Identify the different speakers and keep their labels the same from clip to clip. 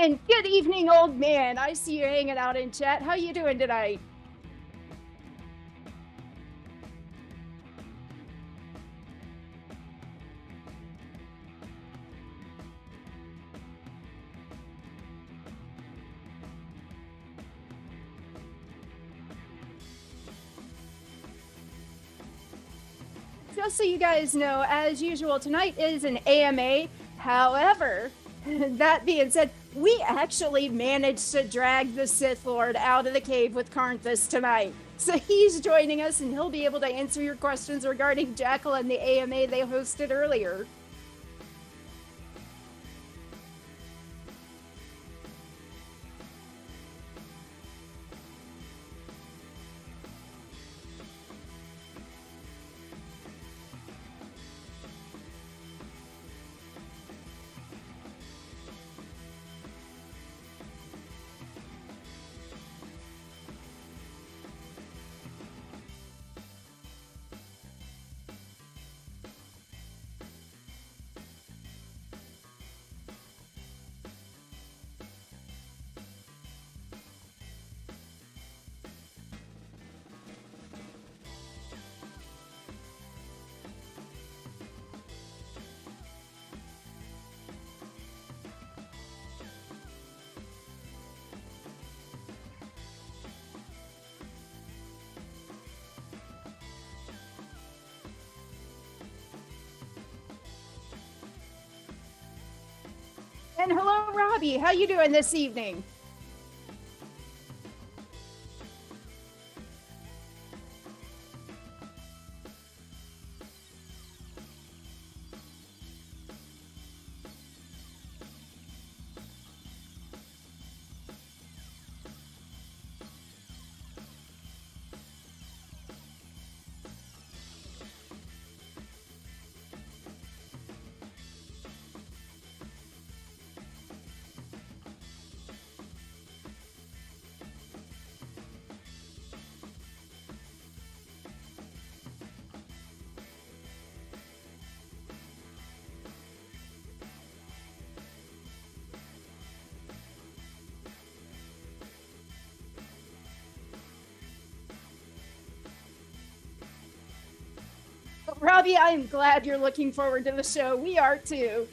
Speaker 1: And good evening, old man. I see you hanging out in chat. How you doing tonight? Just so you guys know, as usual, tonight is an AMA. However, that being said, we actually managed to drag the Sith Lord out of the cave with Karnthus tonight. So he's joining us and he'll be able to answer your questions regarding Jackal and the AMA they hosted earlier. And hello, Robbie. How you doing this evening? Robbie, I am glad you're looking forward to the show. We are too.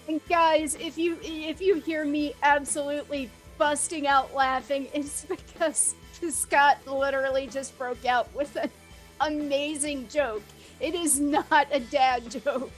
Speaker 1: And guys, if you hear me absolutely busting out laughing, it's because Scott literally just broke out with an amazing joke. It is not a dad joke.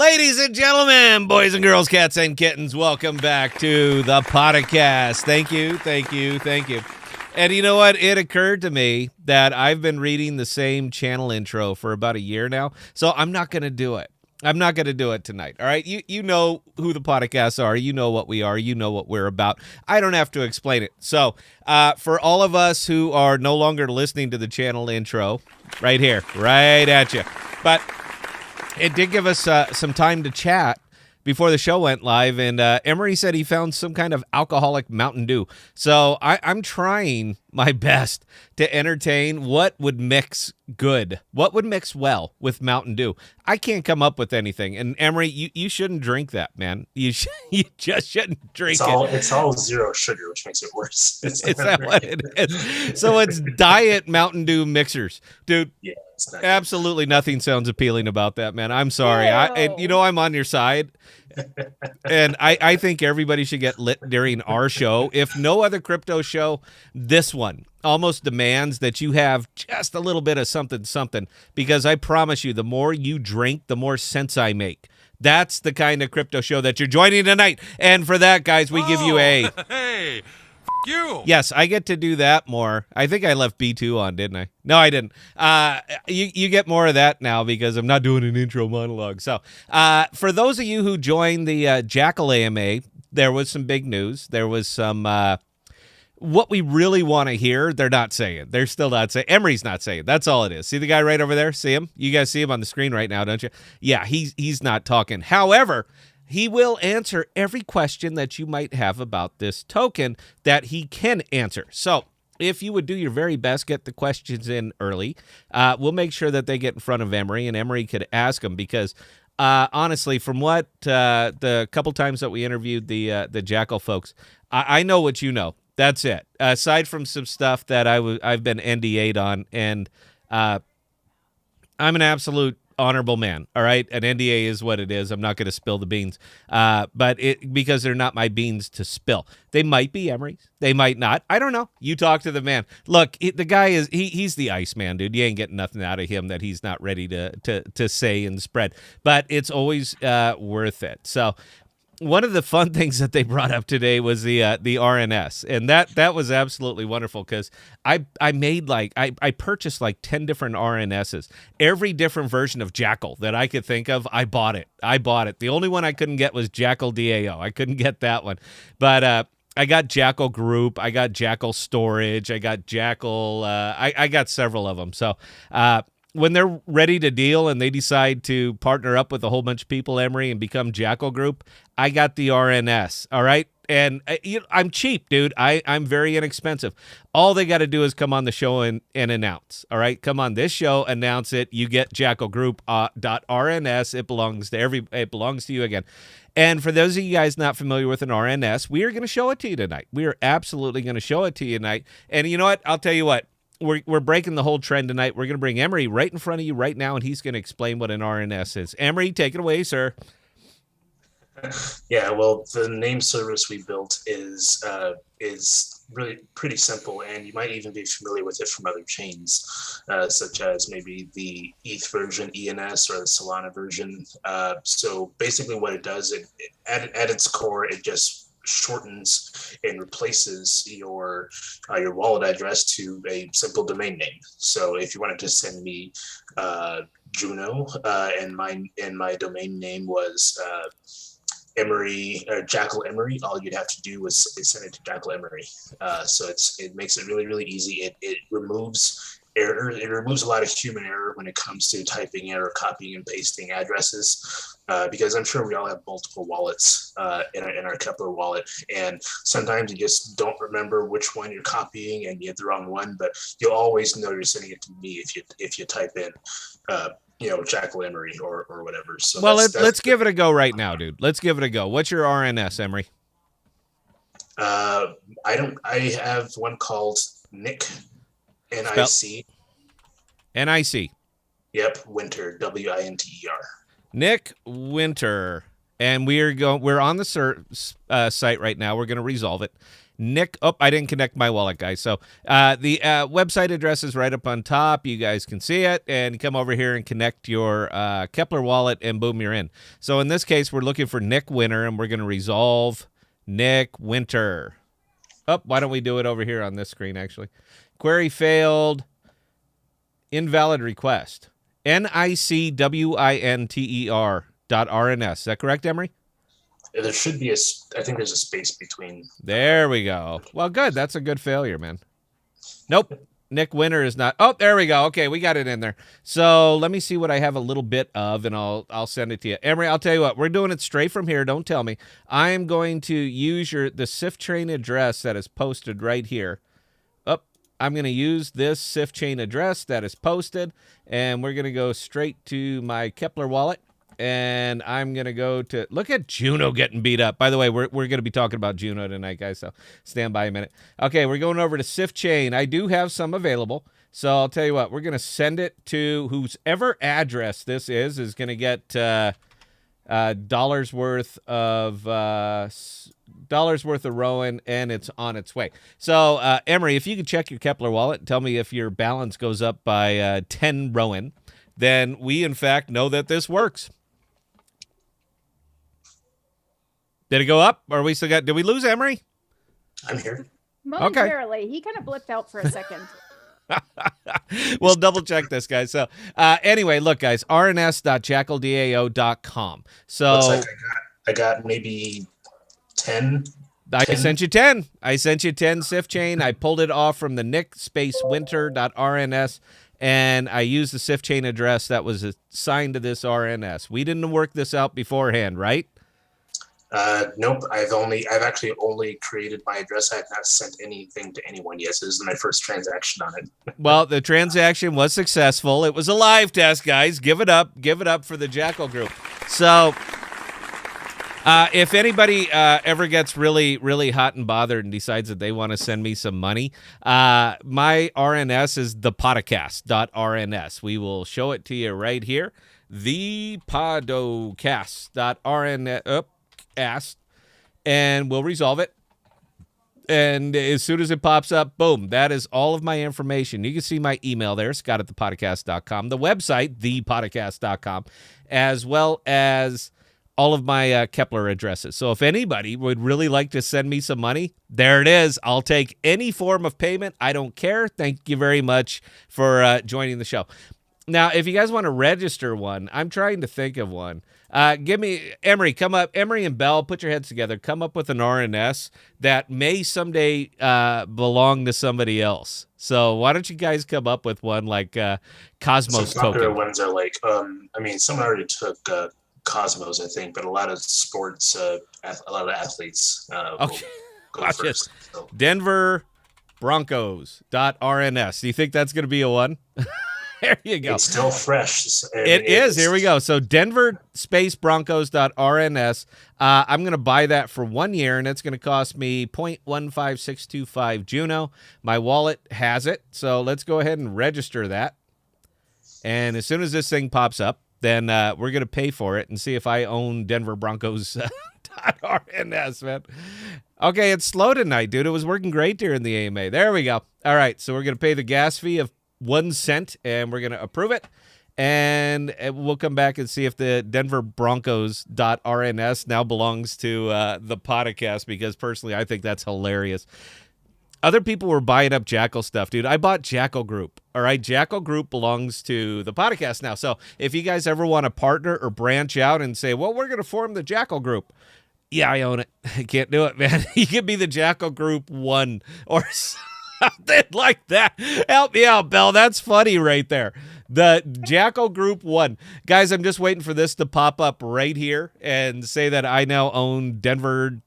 Speaker 2: Ladies and gentlemen, boys and girls, cats and kittens, welcome back to the Podcast. Thank you, thank you, thank you. And you know what? It occurred to me that I've been reading the same channel intro for about a year now, so I'm not going to do it. I'm not going to do it tonight, all right? You know who the Podcasts are. You know what we are. You know what we're about. I don't have to explain it. So for all of us who are no longer listening to the channel intro, right here, right at you. But it did give us some time to chat before the show went live, and Emery said he found some kind of alcoholic Mountain Dew. So I'm trying my best to entertain what would mix good, what would mix well with Mountain Dew. I can't come up with anything. And Emery, you shouldn't drink that, man. You just shouldn't drink it.
Speaker 3: It's all zero sugar, which makes it worse.
Speaker 2: Is that what it is? So it's diet Mountain Dew mixers, dude.
Speaker 3: Yeah, it's not
Speaker 2: Absolutely nothing sounds appealing about that, man. I'm sorry. I'm on your side. And I think everybody should get lit during our show. If no other crypto show, this one almost demands that you have just a little bit of something, because I promise you, the more you drink, the more sense I make. That's the kind of crypto show that you're joining tonight. And for that, guys, we give you a...
Speaker 4: Hey, you.
Speaker 2: Yes, I get to do that more. I think I left B2 on, didn't I? No, I didn't. You get more of that now because I'm not doing an intro monologue. So for those of you who joined the Jackal AMA, there was some big news. There was some... what we really want to hear, they're not saying. They're still not saying. Emery's not saying. That's all it is. See the guy right over there? See him? You guys see him on the screen right now, don't you? Yeah, he's not talking. However, he will answer every question that you might have about this token that he can answer. So if you would do your very best, get the questions in early, we'll make sure that they get in front of Emery, and Emery could ask them because... honestly, from what the couple times that we interviewed the Jackal folks, I know what you know. That's it. Aside from some stuff that I've been NDA'd on, and I'm an absolute honorable man. All right, an NDA is what it is. I'm not going to spill the beans, but because they're not my beans to spill. They might be Emery's. They might not. I don't know. You talk to the man. Look, the guy is he's the Iceman, dude. You ain't getting nothing out of him that he's not ready to say and spread. But it's always worth it. So. One of the fun things that they brought up today was the RNS, and that was absolutely wonderful because I purchased like 10 different RNSs, every different version of Jackal that I could think of. I bought it. The only one I couldn't get was Jackal DAO. I couldn't get that one, but I got Jackal Group, I got Jackal Storage, I got Jackal. I got several of them. So. When they're ready to deal and they decide to partner up with a whole bunch of people, Emery, and become Jackal Group, I got the RNS, all right? And I'm cheap, dude. I'm very inexpensive. All they got to do is come on the show and announce, all right? Come on this show, announce it. You get Jackal Group .RNS. It belongs to you again. And for those of you guys not familiar with an RNS, we are going to show it to you tonight. We are absolutely going to show it to you tonight. And you know what? I'll tell you what. We're breaking the whole trend tonight. We're going to bring Emery right in front of you right now, and he's going to explain what an RNS is. Emery, take it away, sir.
Speaker 3: Yeah, well, the name service we built is really pretty simple, and you might even be familiar with it from other chains, such as maybe the ETH version, ENS, or the Solana version. So basically what it does, at its core, it just shortens and replaces your wallet address to a simple domain name. So if you wanted to send me Juno and my domain name was Emery or Jackal Emery, all you'd have to do is send it to Jackal Emery. So it makes it really, really easy. It removes error. It removes a lot of human error when it comes to typing in or copying and pasting addresses, because I'm sure we all have multiple wallets in our Kepler wallet, and sometimes you just don't remember which one you're copying and you hit the wrong one. But you'll always know you're sending it to me if you type in Jackal Emery or whatever. So
Speaker 2: well, let's give it a go right now, dude. Let's give it a go. What's your RNS, Emery?
Speaker 3: I have one called Nick. NIC.
Speaker 2: NIC.
Speaker 3: Yep, Winter. WINTER.
Speaker 2: Nick Winter, and we're on the site right now. We're going to resolve it. Nick. Oh, I didn't connect my wallet, guys. So the website address is right up on top. You guys can see it, and come over here and connect your Kepler wallet, and boom, you're in. So in this case, we're looking for Nick Winter, and we're going to resolve Nick Winter. Oh, why don't we do it over here on this screen, actually? Query failed. Invalid request. NICWINTER.RNS. Is that correct, Emery?
Speaker 3: There should be I think there's a space between.
Speaker 2: There we go. Well, good. That's a good failure, man. Nope. Nick Winter is not. Oh, there we go. Okay, we got it in there. So let me see what I have a little bit of, and I'll send it to you. Emery, I'll tell you what. We're doing it straight from here. Don't tell me. I am going to use the SIF chain address that is posted right here. I'm going to use this SIF chain address that is posted, and we're going to go straight to my Kepler wallet, and I'm going to go to, look at Juno getting beat up. By the way, we're going to be talking about Juno tonight, guys, so stand by a minute. Okay, we're going over to SIF chain. I do have some available, so I'll tell you what. We're going to send it to whoever address this is going to get dollars worth of Rowan, and it's on its way. So, Emery, if you could check your Kepler wallet and tell me if your balance goes up by 10 Rowan, then we, in fact, know that this works. Did it go up? Or we still got? Did we lose Emery?
Speaker 3: I'm here.
Speaker 1: Momentarily. He kind of blipped out for a second.
Speaker 2: We'll double check this, guys. So anyway, look, guys, rns.jackaldao.com. So
Speaker 3: looks like I got maybe 10.
Speaker 2: I sent you 10. I sent you 10 SIF chain. I pulled it off from the nick-winter.rns, and I used the SIF chain address that was assigned to this RNS. We didn't work this out beforehand, right?
Speaker 3: Nope. I've actually only created my address. I have not sent anything to anyone yet. So this is my first transaction on it.
Speaker 2: Well, the transaction was successful. It was a live test, guys. Give it up. Give it up for the Jackal group. So if anybody ever gets really, really hot and bothered and decides that they want to send me some money, my RNS is ThePodocasts.RNS. We will show it to you right here. ThePodocasts.RNS. And we'll resolve it. And as soon as it pops up, boom, that is all of my information. You can see my email there, scott@thepodcast.com, the website, thepodcast.com, as well as all of my Kepler addresses. So if anybody would really like to send me some money, there it is. I'll take any form of payment. I don't care. Thank you very much for joining the show. Now, if you guys want to register one, I'm trying to think of one. Give me, Emery, come up. Emery and Bell, put your heads together. Come up with an RNS that may someday belong to somebody else. So why don't you guys come up with one like Cosmos
Speaker 3: Some popular
Speaker 2: token?
Speaker 3: ones are like, someone already took Cosmos, I think, but a lot of sports, a lot of athletes will go
Speaker 2: Watch
Speaker 3: first.
Speaker 2: this.
Speaker 3: So.
Speaker 2: Denver Broncos.RNS. Do you think that's going to be a one? There you go.
Speaker 3: It's still fresh.
Speaker 2: It is. Here we go. So Denver Broncos.RNS. I'm going to buy that for 1 year, and it's going to cost me 0.15625 Juno. My wallet has it, so let's go ahead and register that. And as soon as this thing pops up, then we're going to pay for it and see if I own Denver Broncos.RNS, man. Okay, it's slow tonight, dude. It was working great during the AMA. There we go. All right, so we're going to pay the gas fee of 1 cent, and we're going to approve it, and we'll come back and see if the Denver Broncos.RNS now belongs to the podcast, because personally I think that's hilarious. Other people were buying up Jackal stuff, dude. I bought Jackal Group. All right, Jackal Group belongs to the podcast now. So if you guys ever want to partner or branch out and say, well, we're going to form the Jackal Group. Yeah, I own it. I can't do it, man. You could be the Jackal Group 1 or something like that. Help me out, Bell. That's funny right there. The Jackal Group 1. Guys, I'm just waiting for this to pop up right here and say that I now own Denver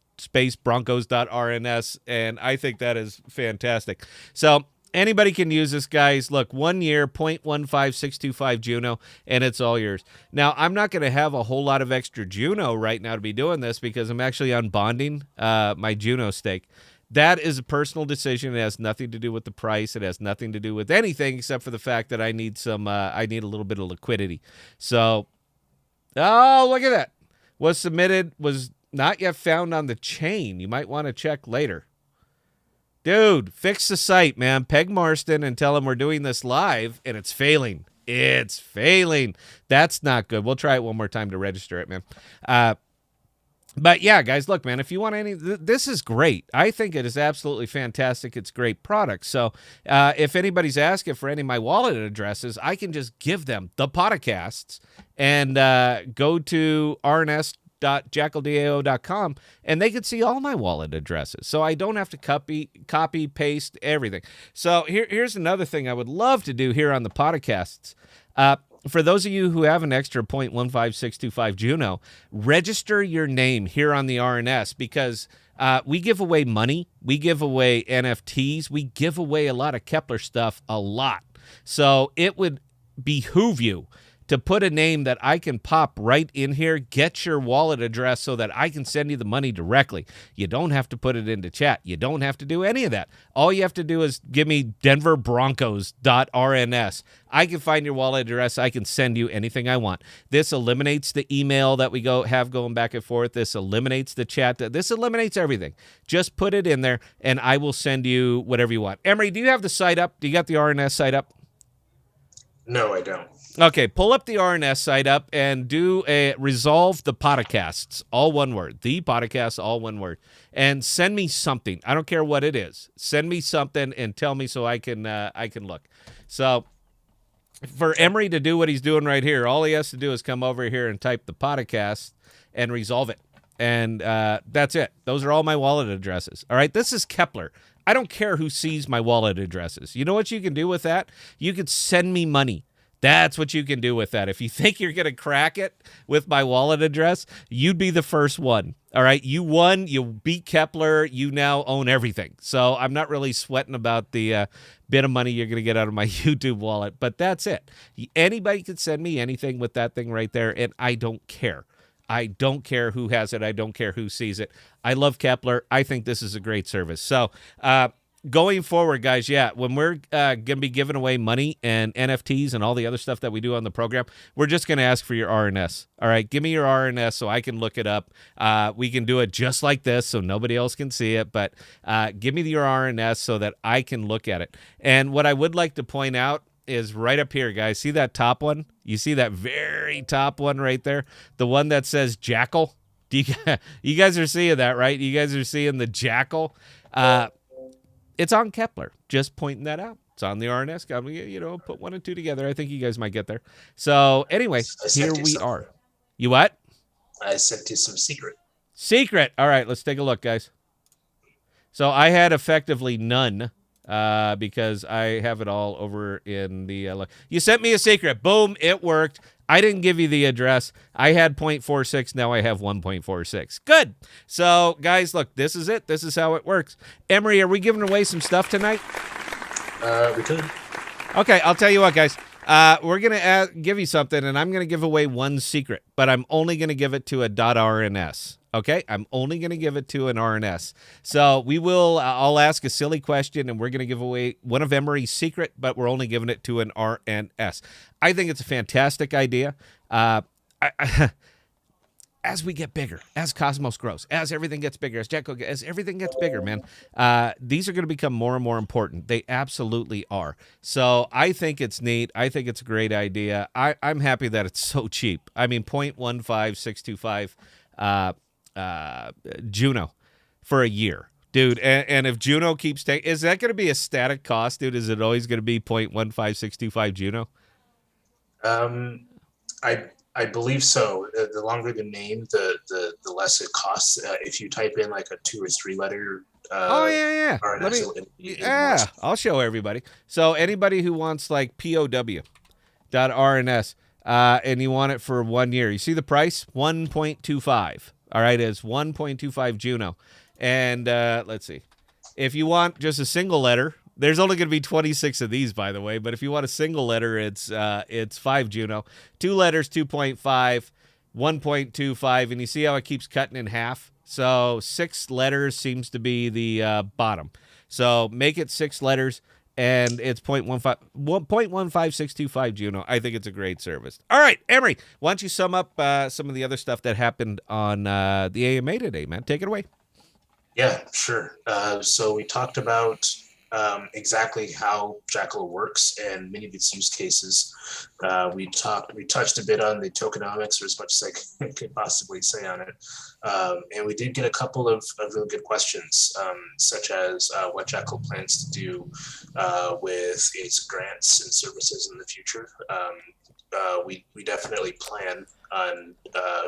Speaker 2: Broncos.RNS, and I think that is fantastic. So anybody can use this, guys. Look, 1 year, 0.15625 Juno, and it's all yours. Now, I'm not going to have a whole lot of extra Juno right now to be doing this because I'm actually unbonding my Juno stake. That is a personal decision. It has nothing to do with the price. It has nothing to do with anything except for the fact that I need I need a little bit of liquidity. So, oh, look at that. Was submitted, was not yet found on the chain. You might want to check later. Dude, fix the site, man. Peg Marston and tell him we're doing this live, and it's failing. It's failing. That's not good. We'll try it one more time to register it, man. But yeah, guys, look, man, if you want any, this is great. I think it is absolutely fantastic. It's great product. So if anybody's asking for any of my wallet addresses, I can just give them the podcasts and go to rns.jackaldao.com and they can see all my wallet addresses. So I don't have to copy, paste everything. So here's another thing I would love to do here on the podcasts. For those of you who have an extra 0.15625 Juno, register your name here on the RNS because we give away money, we give away NFTs, we give away a lot of Kepler stuff a lot. So it would behoove you to put a name that I can pop right in here, get your wallet address so that I can send you the money directly. You don't have to put it into chat. You don't have to do any of that. All you have to do is give me denverbroncos.rns. I can find your wallet address. I can send you anything I want. This eliminates the email that we have going back and forth. This eliminates the chat. This eliminates everything. Just put it in there, and I will send you whatever you want. Emery, do you have the site up? Do you got the RNS site up?
Speaker 3: No, I don't.
Speaker 2: Okay, pull up the RNS site up and do a resolve the podcasts, all one word, the podcasts, all one word, and send me something. I don't care what it is. Send me something and tell me so I can look. So for Emery to do what he's doing right here, all he has to do is come over here and type the podcast and resolve it. And that's it. Those are all my wallet addresses. All right, this is Kepler. I don't care who sees my wallet addresses. You know what you can do with that? You could send me money. That's what you can do with that. If you think you're going to crack it with my wallet address, you'd be the first one. All right, you won. You beat Kepler. You now own everything. So I'm not really sweating about the bit of money you're going to get out of my YouTube wallet, but that's it. Anybody can send me anything with that thing right there, and I don't care. I don't care who has it. I don't care who sees it. I love Kepler. I think this is a great service. So, going forward, guys, yeah, when we're going to be giving away money and NFTs and all the other stuff that we do on the program, we're just going to ask for your RNS. All right, give me your RNS so I can look it up. We can do it just like this so nobody else can see it, but give me your RNS so that I can look at it. And what I would like to point out is right up here, guys. See that top one? You see that very top one right there? The one that says Jackal? You guys are seeing that, right? You guys are seeing the Jackal? It's on Kepler. Just pointing that out. It's on the RNS. Put one and two together. I think you guys might get there. So anyway, here we are. You what?
Speaker 3: I sent you some secret.
Speaker 2: Secret. All right, let's take a look, guys. So I had effectively none because I have it all over in the... you sent me a secret. Boom, it worked. I didn't give you the address. I had 0.46. Now I have 1.46. Good. So, guys, look, this is it. This is how it works. Emery, are we giving away some stuff tonight?
Speaker 3: We could.
Speaker 2: Okay, I'll tell you what, guys. We're going to give you something, and I'm going to give away one secret, but I'm only going to give it to a .rns. Okay, I'm only going to give it to an RNS. So we will, I'll ask a silly question, and we're going to give away one of Emery's secret, but we're only giving it to an RNS. I think it's a fantastic idea. As we get bigger, as Cosmos grows, as everything gets bigger, as everything gets bigger, man, these are going to become more and more important. They absolutely are. So I think it's neat. I think it's a great idea. I'm happy that it's so cheap. I mean, 0.15625 Juno for a year, dude. And if Juno keeps taking, is that going to be a static cost, dude? Is it always going to be 0.15625 Juno?
Speaker 3: I believe so. The longer the name, the less it costs. If you type in like a 2 or 3 letter.
Speaker 2: RNS, I'll show everybody. So anybody who wants like POW.RNS and you want it for 1 year, you see the price? 1.25. All right, it's 1.25 Juno. And let's see. If you want just a single letter, there's only going to be 26 of these, by the way. But if you want a single letter, it's 5 Juno. 2 letters, 2.5, 1.25. And you see how it keeps cutting in half? So 6 letters seems to be the bottom. So make it 6 letters. And it's 0.15625 Juno. I think it's a great service. All right, Emery, why don't you sum up some of the other stuff that happened on the AMA today, man? Take it away.
Speaker 3: Yeah, sure. So we talked about exactly how Jackal works and many of its use cases. We touched a bit on the tokenomics, or as much as I could possibly say on it, and we did get a couple of really good questions, such as what Jackal plans to do with its grants and services in the future. We definitely plan on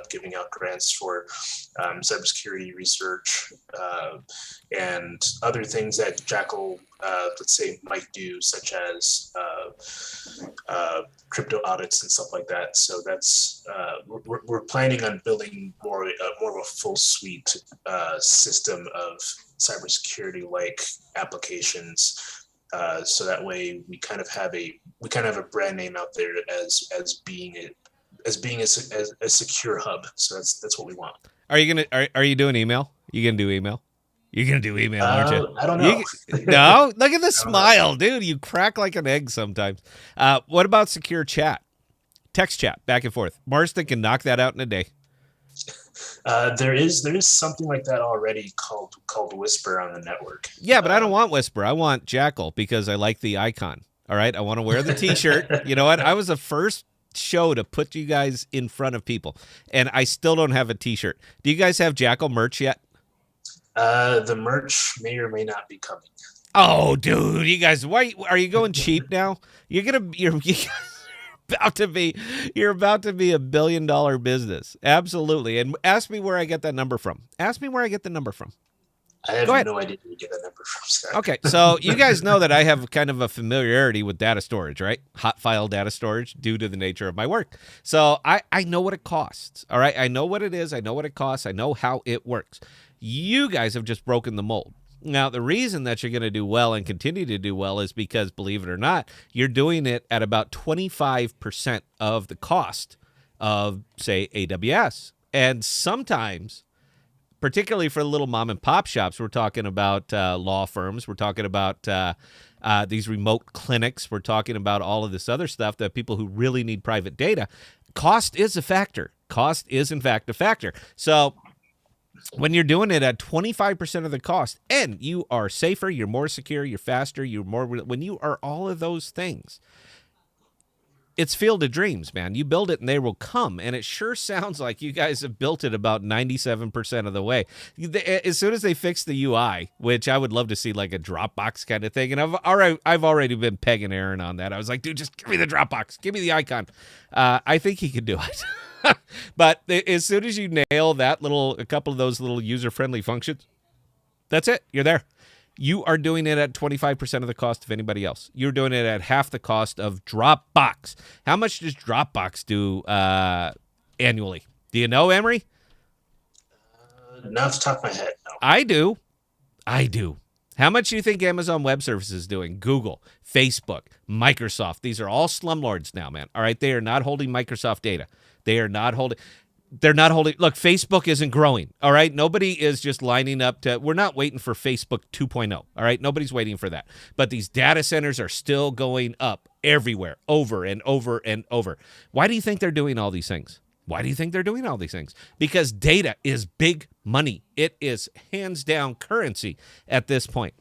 Speaker 3: giving out grants for cybersecurity research and other things that Jackal, let's say, might do, such as crypto audits and stuff like that. So that's we're planning on building more of a full suite system of cybersecurity like applications. So that way we kind of have a brand name out there as being a secure hub. So that's what we want.
Speaker 2: Are you doing email? You gonna do email? You're gonna do email, aren't you?
Speaker 3: I don't know.
Speaker 2: No, look at the
Speaker 3: I don't know.
Speaker 2: smile, dude. You crack like an egg sometimes. What about secure chat? Text chat, back and forth. Marston can knock that out in a day.
Speaker 3: There is something like that already called Whisper on the network.
Speaker 2: Yeah, but I don't want Whisper. I want Jackal because I like the icon. All right, I want to wear the T-shirt. You know what? I was the first show to put you guys in front of people, and I still don't have a T-shirt. Do you guys have Jackal merch yet?
Speaker 3: The merch may or may not be coming.
Speaker 2: Oh, dude, you guys, why are you going cheap now? You're about to be $1 billion business. Absolutely. And ask me where I get that number from. Ask me where I get the number from.
Speaker 3: I have
Speaker 2: Go ahead.
Speaker 3: no idea where you get that number from, Scott.
Speaker 2: Okay, so you guys know that I have kind of a familiarity with data storage, right? Hot file data storage due to the nature of my work. So I know what it costs, all right? I know what it is. I know what it costs. I know how it works. You guys have just broken the mold. Now, the reason that you're going to do well and continue to do well is because, believe it or not, you're doing it at about 25% of the cost of, say, AWS. And sometimes, particularly for the little mom and pop shops, we're talking about law firms. We're talking about these remote clinics. We're talking about all of this other stuff that people who really need private data. Cost is a factor. Cost is, in fact, a factor. So when you're doing it at 25% of the cost and you are safer, you're more secure, you're faster, when you are all of those things, it's field of dreams, man. You build it and they will come. And it sure sounds like you guys have built it about 97% of the way. As soon as they fix the UI, which I would love to see like a Dropbox kind of thing. And I've already been pegging Aaron on that. I was like, dude, just give me the Dropbox. Give me the icon. I think he could do it. But as soon as you nail a couple of those little user-friendly functions, that's it. You're there. You are doing it at 25% of the cost of anybody else. You're doing it at half the cost of Dropbox. How much does Dropbox do annually? Do you know, Emery?
Speaker 3: Not off the top of my head, no.
Speaker 2: I do. How much do you think Amazon Web Services is doing? Google, Facebook, Microsoft. These are all slumlords now, man. All right, they are not holding Microsoft data. They're not holding. Look, Facebook isn't growing. All right. Nobody is just lining up we're not waiting for Facebook 2.0. All right. Nobody's waiting for that. But these data centers are still going up everywhere, over and over and over. Why do you think they're doing all these things? Because data is big money. It is hands down currency at this point.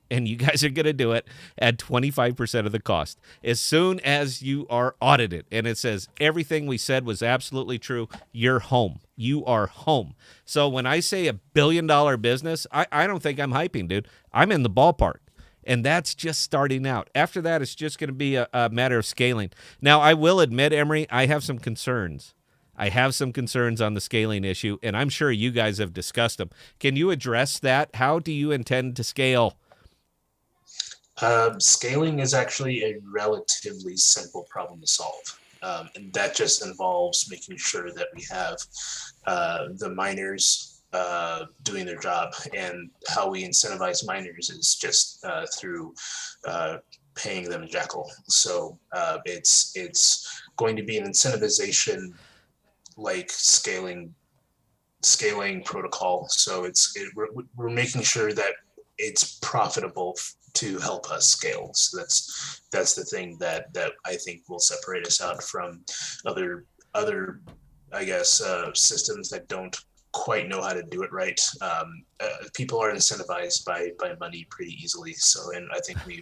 Speaker 2: And you guys are going to do it at 25% of the cost. As soon as you are audited and it says everything we said was absolutely true, you're home. You are home. So when I say $1 billion business, I don't think I'm hyping, dude. I'm in the ballpark. And that's just starting out. After that, it's just going to be a matter of scaling. Now, I will admit, Emery, I have some concerns. I have some concerns on the scaling issue, and I'm sure you guys have discussed them. Can you address that? How do you intend to scale?
Speaker 3: Scaling is actually a relatively simple problem to solve. And that just involves making sure that we have the miners doing their job. And how we incentivize miners is just through paying them Jackal. So it's going to be an incentivization like scaling protocol. So we're making sure that it's profitable to help us scale. So that's the thing that I think will separate us out from other I guess systems that don't quite know how to do it right. People are incentivized by money pretty easily. So, and I think we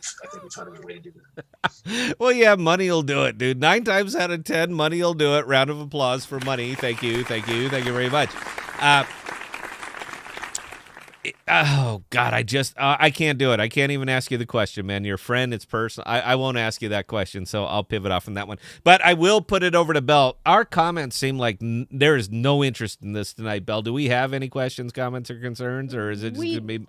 Speaker 3: found a good way to do that.
Speaker 2: Well, yeah, money will do it, dude. 9 times out of 10, money will do it. Round of applause for money. Thank you very much. Oh God, I can't do it. I can't even ask you the question, man. Your friend, it's personal. I won't ask you that question, so I'll pivot off from that one. But I will put it over to Bell. Our comments seem like there is no interest in this tonight, Bell. Do we have any questions, comments, or concerns, or is it just gonna be?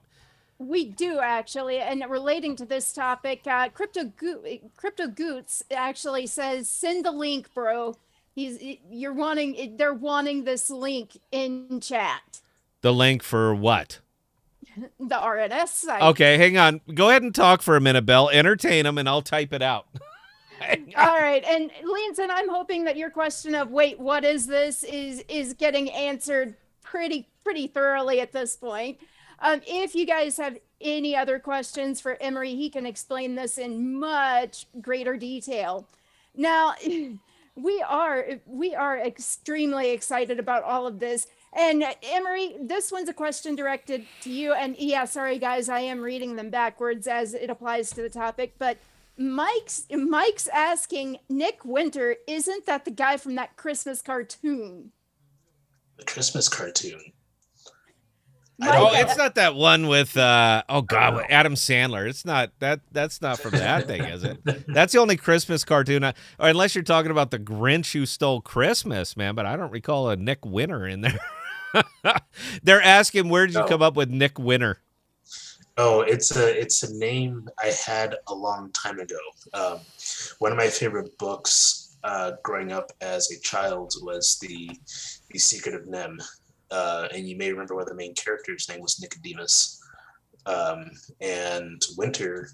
Speaker 1: We do actually, and relating to this topic, Crypto Goots actually says, "Send the link, bro." They're wanting this link in chat.
Speaker 2: The link for what?
Speaker 1: The RNS site.
Speaker 2: Okay, hang on. Go ahead and talk for a minute, Bell. Entertain them, and I'll type it out.
Speaker 1: All right, and Leanson, I'm hoping that your question of "wait, what is this?" is getting answered pretty thoroughly at this point. If you guys have any other questions for Emery, he can explain this in much greater detail. Now, we are extremely excited about all of this. And Emery, this one's a question directed to you. And yeah, sorry guys, I am reading them backwards as it applies to the topic. But Mike's asking, Nick Winter, isn't that the guy from that Christmas cartoon?
Speaker 3: The Christmas cartoon.
Speaker 2: It's not that one with with Adam Sandler. It's not that. That's not from that thing, is it? That's the only Christmas cartoon. Or unless you're talking about the Grinch Who Stole Christmas, man. But I don't recall a Nick Winter in there. They're asking, where did you come up with Nick Winter?
Speaker 3: Oh, it's a name I had a long time ago. One of my favorite books growing up as a child was the Secret of Nem. And you may remember one of the main characters' name was Nicodemus. And Winter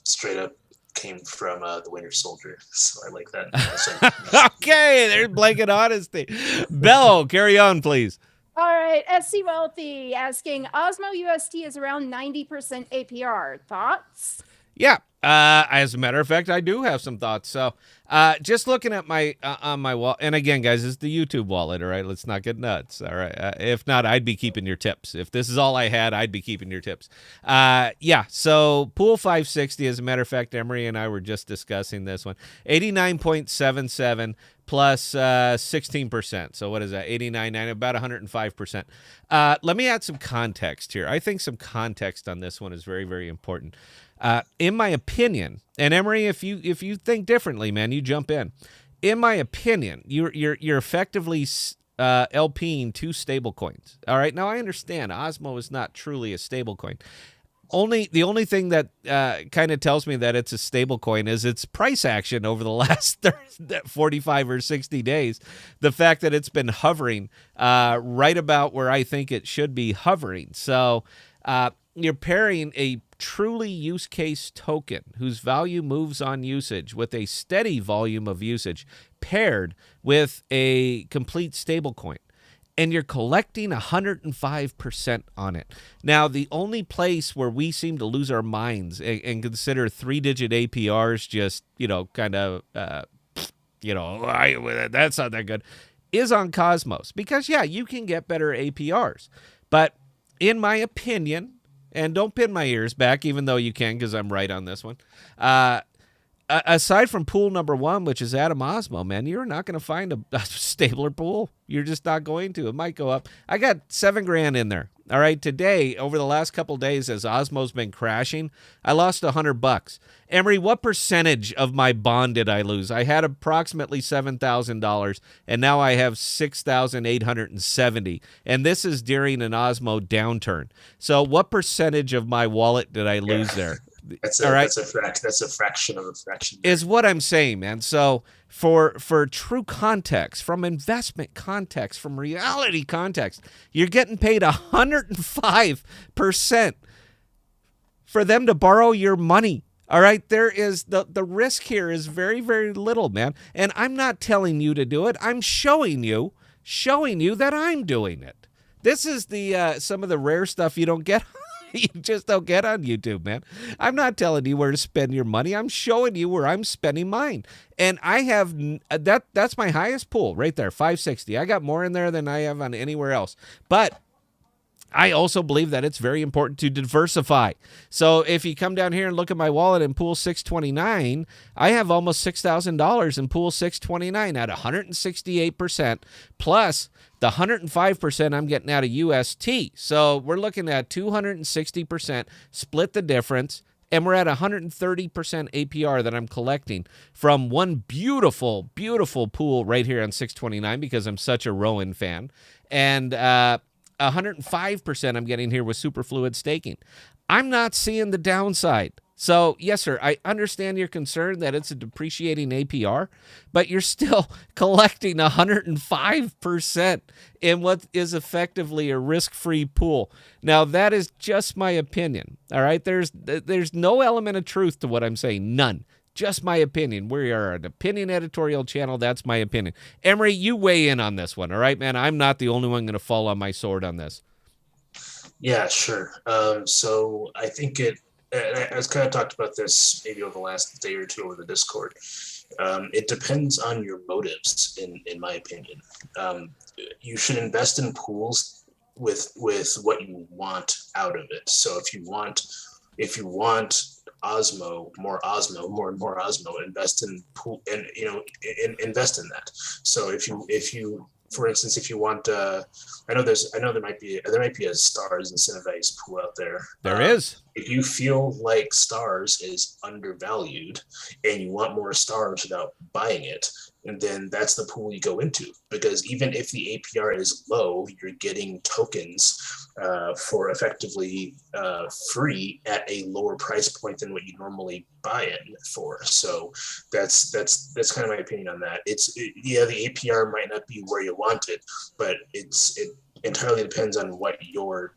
Speaker 3: straight up came from the Winter Soldier. So I like that.
Speaker 2: Okay, there's blanket honesty. Bello, carry on, please.
Speaker 1: All right, SC Wealthy asking, Osmo UST is around 90% APR. Thoughts?
Speaker 2: Yeah. As a matter of fact, I do have some thoughts. So, just looking at my on my wall, and again, guys, it's the YouTube wallet. All right, let's not get nuts. All right, if not, I'd be keeping your tips. If this is all I had, I'd be keeping your tips. Yeah. So, Pool 560. As a matter of fact, Emery and I were just discussing this one. 89.77 plus 16%. So what is that? 89.9, about 105%. Let me add some context here. I think some context on this one is very, very important. In my opinion, and Emery, if you think differently, man, you jump in. In my opinion, you're effectively LPing two stable coins. All right. Now I understand Osmo is not truly a stable coin. The only thing that kind of tells me that it's a stable coin is its price action over the last 45 or 60 days. The fact that it's been hovering right about where I think it should be hovering. So you're pairing a truly use case token whose value moves on usage with a steady volume of usage paired with a complete stablecoin. And you're collecting 105% on it. Now, the only place where we seem to lose our minds and consider 3-digit APRs just, kind of, that's not that good, is on Cosmos. Because, yeah, you can get better APRs. But in my opinion, and don't pin my ears back, even though you can because I'm right on this one, aside from pool number one, which is Adam Osmo, man, you're not going to find a stabler pool. You're just not going to. It might go up. I got $7,000 in there. All right. Today, over the last couple of days, as Osmo's been crashing, I lost $100. Emery, what percentage of my bond did I lose? I had approximately $7,000, and now I have $6,870. And this is during an Osmo downturn. So what percentage of my wallet did I lose there?
Speaker 3: That's a fraction of a fraction.
Speaker 2: Is what I'm saying, man. So for true context, from investment context, from reality context, you're getting paid 105% for them to borrow your money. All right, there is the risk here is very, very little, man. And I'm not telling you to do it. I'm showing you that I'm doing it. This is the some of the rare stuff you don't get you just don't get on YouTube, man. I'm not telling you where to spend your money. I'm showing you where I'm spending mine. And I have that's my highest pool right there, 560. I got more in there than I have on anywhere else. But I also believe that it's very important to diversify. So if you come down here and look at my wallet in pool 629, I have almost $6,000 in pool 629 at 168%, plus the 105% I'm getting out of UST. So we're looking at 260%, split the difference, and we're at 130% APR that I'm collecting from one beautiful, beautiful pool right here on 629 because I'm such a Rowan fan. And 105% I'm getting here with superfluid staking. I'm not seeing the downside. So, yes, sir, I understand your concern that it's a depreciating APR, but you're still collecting 105% in what is effectively a risk-free pool. Now, that is just my opinion, all right? There's no element of truth to what I'm saying, none. Just my opinion. We are an opinion editorial channel. That's my opinion. Emery, you weigh in on this one, all right, man? I'm not the only one going to fall on my sword on this.
Speaker 3: Yeah, sure. So I think I was kind of talked about this maybe over the last day or two over the Discord. It depends on your motives, in my opinion. You should invest in pools with what you want out of it. So if you want Osmo, more and more Osmo, invest in pool, and invest in that. So if you for instance, if you want, I know there might be a stars incentivized pool out there.
Speaker 2: There is.
Speaker 3: If you feel like stars is undervalued and you want more stars without buying it, and then that's the pool you go into, because even if the APR is low, you're getting tokens for effectively free at a lower price point than what you normally buy it for. So that's kind of my opinion on that. The APR might not be where you want it, but it entirely depends on what your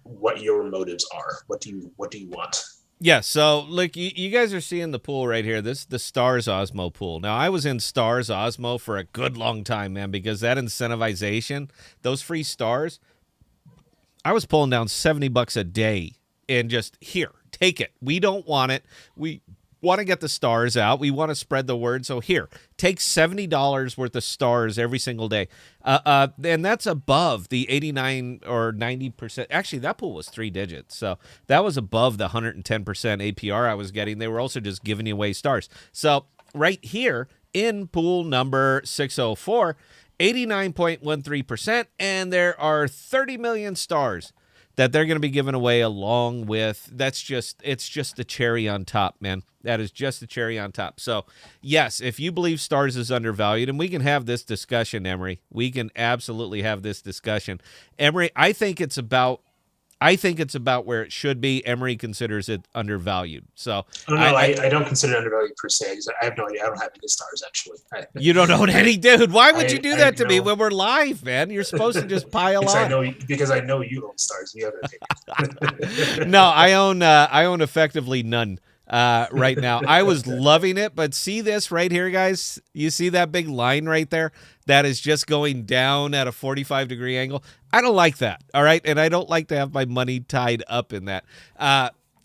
Speaker 3: motives are. What do you want?
Speaker 2: Yeah, so look, you guys are seeing the pool right here. This is the Stars Osmo pool. Now, I was in Stars Osmo for a good long time, man, because that incentivization, those free stars, I was pulling down $70 a day and just, here, take it. We don't want it. We want to get the stars out. We want to spread the word. So here, take $70 worth of stars every single day. And that's above the 89 or 90%. Actually, that pool was 3 digits. So that was above the 110% APR I was getting. They were also just giving away stars. So right here in pool number 604, 89.13%. And there are 30 million stars that they're going to be giving away along with. It's just the cherry on top, man. That is just the cherry on top. So, yes, if you believe stars is undervalued, and we can have this discussion, Emery. We can absolutely have this discussion. Emery, I think it's about where it should be. Emery considers it undervalued. So
Speaker 3: I don't consider it undervalued per se. I have no idea. I don't have any stars, actually.
Speaker 2: You don't own any, dude. Why would you do that to me when we're live, man? You're supposed to just pile on.
Speaker 3: Because I know you own stars. You have an opinion.
Speaker 2: No, I own effectively none. Right now, I was loving it, but see this right here, guys? You see that big line right there? That is just going down at a 45-degree angle. I don't like that, all right? And I don't like to have my money tied up in that.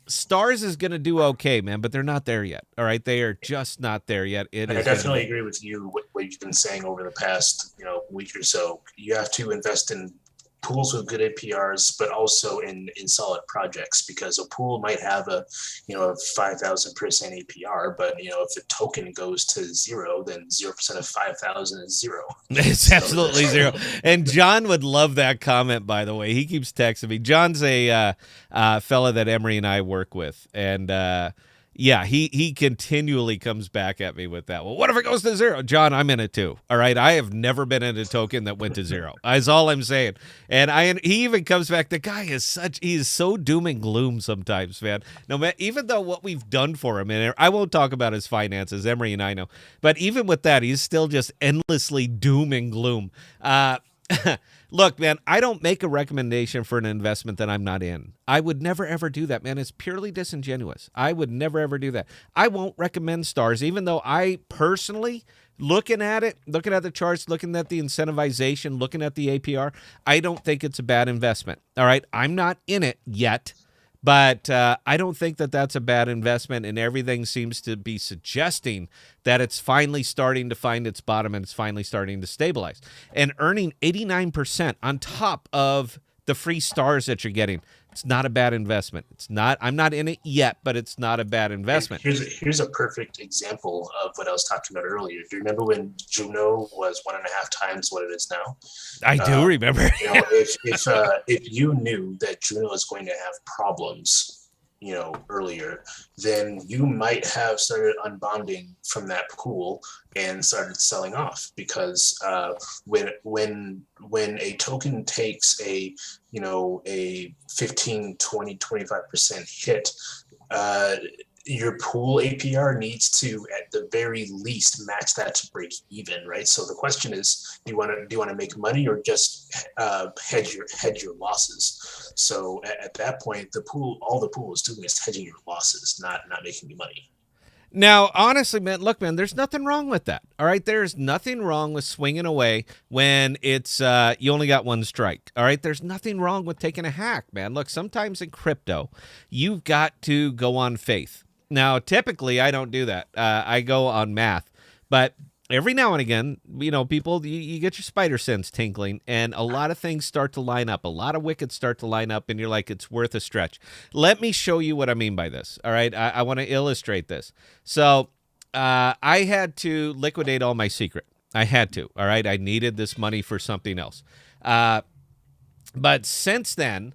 Speaker 2: Stars is going to do okay, man, but they're not there yet, all right? They are just not there yet.
Speaker 3: I definitely agree with you, what you've been saying over the past week or so. You have to invest in pools with good APRs, but also in solid projects, because a pool might have a 5,000% APR, but if the token goes to zero, then 0% of 5,000 is zero.
Speaker 2: It's absolutely zero. And John would love that comment, by the way. He keeps texting me. John's a fella that Emery and I work with, and yeah, he continually comes back at me with that. Well, what if it goes to zero? John, I'm in it too. All right. I have never been in a token that went to zero. That's all I'm saying. And he even comes back. The guy he is so doom and gloom sometimes, man. No matter, even though what we've done for him, and I won't talk about his finances, Emery and I know, but even with that, he's still just endlessly doom and gloom. Look, man, I don't make a recommendation for an investment that I'm not in. I would never, ever do that, man. It's purely disingenuous. I would never, ever do that. I won't recommend stars, even though I personally, looking at the charts, looking at the incentivization, looking at the APR, I don't think it's a bad investment. All right? I'm not in it yet. But I don't think that that's a bad investment, and everything seems to be suggesting that it's finally starting to find its bottom and it's finally starting to stabilize. And earning 89% on top of the free stars that you're getting, it's not a bad investment. It's not. I'm not in it yet, but it's not a bad investment.
Speaker 3: Here's a perfect example of what I was talking about earlier. Do you remember when Juno was 1.5 times what it is now?
Speaker 2: I do remember.
Speaker 3: If you knew that Juno is going to have problems, earlier, then you might have started unbonding from that pool and started selling off, because when a token takes a 15, 20, 25% hit, your pool APR needs to, at the very least, match that to break even, right? So the question is, do you want to make money, or just hedge your losses? So at that point, all the pool is doing is hedging your losses, not making you money.
Speaker 2: Now, honestly, man, look, man, there's nothing wrong with that. All right, there's nothing wrong with swinging away when it's you only got one strike. All right, there's nothing wrong with taking a hack, man. Look, sometimes in crypto, you've got to go on faith. Now, typically, I don't do that. I go on math, but every now and again, people, you get your spider sense tinkling, and a lot of things start to line up. A lot of wickets start to line up, and you're like, it's worth a stretch. Let me show you what I mean by this. All right, I want to illustrate this. So I had to liquidate all my secret. I had to. All right, I needed this money for something else. But since then,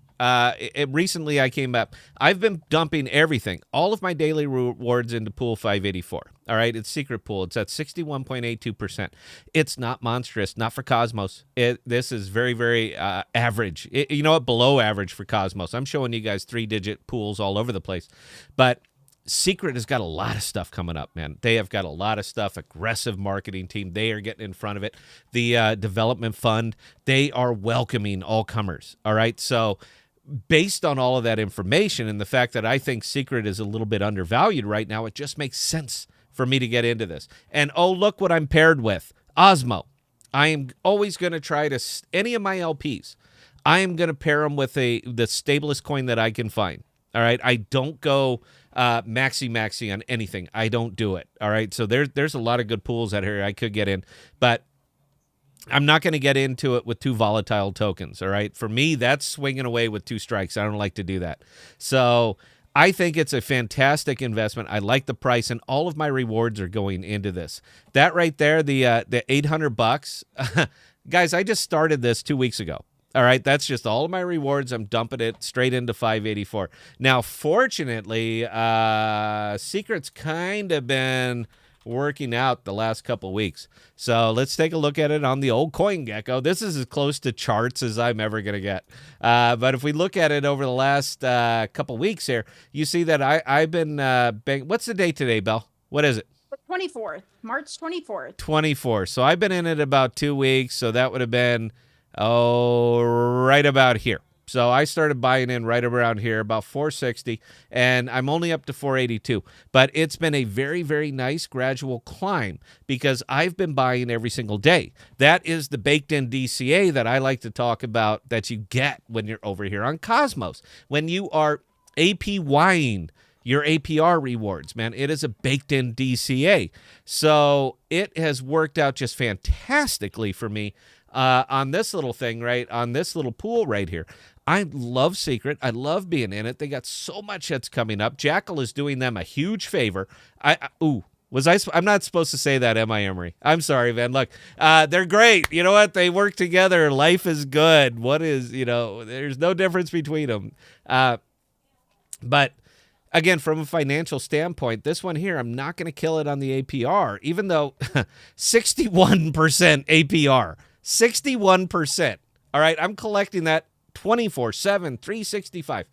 Speaker 2: recently I came up. I've been dumping everything, all of my daily rewards into Pool 584. All right, it's secret pool. It's at 61.82%. It's not monstrous, not for Cosmos. This is very, very average. You know what? Below average for Cosmos. I'm showing you guys 3-digit pools all over the place. But Secret has got a lot of stuff coming up, man. They have got a lot of stuff. Aggressive marketing team. They are getting in front of it. The development fund, they are welcoming all comers. All right, so based on all of that information and the fact that I think Secret is a little bit undervalued right now, it just makes sense for me to get into this. And oh, look what I'm paired with. Osmo. I am always going to try to, any of my LPs, I am going to pair them with the stablest coin that I can find. All right, I don't go maxi on anything. I don't do it. All right, so there's a lot of good pools out here I could get in, but I'm not going to get into it with 2 volatile tokens. All right, for me, that's swinging away with 2 strikes. I don't like to do that. So I think it's a fantastic investment. I like the price, and all of my rewards are going into this. That right there, the $800, guys. I just started this 2 weeks ago. All right, that's just all of my rewards. I'm dumping it straight into 584. Now, fortunately, Secret's kind of been working out the last couple weeks. So let's take a look at it on the old CoinGecko. This is as close to charts as I'm ever going to get. But if we look at it over the last couple weeks here, you see that I've been what's the date today, Belle? What is it?
Speaker 1: 24th, March 24th.
Speaker 2: 24. So I've been in it about 2 weeks. So that would have been, right about here. So I started buying in right around here, about 460, and I'm only up to 482. But it's been a very, very nice gradual climb because I've been buying every single day. That is the baked-in DCA that I like to talk about that you get when you're over here on Cosmos. When you are APYing your APR rewards, man, it is a baked-in DCA. So it has worked out just fantastically for me on this little thing, right, on this little pool right here. I love Secret. I love being in it. They got so much that's coming up. Jackal is doing them a huge favor. I'm not supposed to say that, am I, Emery? I'm sorry, man. Look, they're great. You know what? They work together. Life is good. There's no difference between them. But again, from a financial standpoint, this one here, I'm not going to kill it on the APR, even though 61% APR. 61%. All right, I'm collecting that 24/7, 365.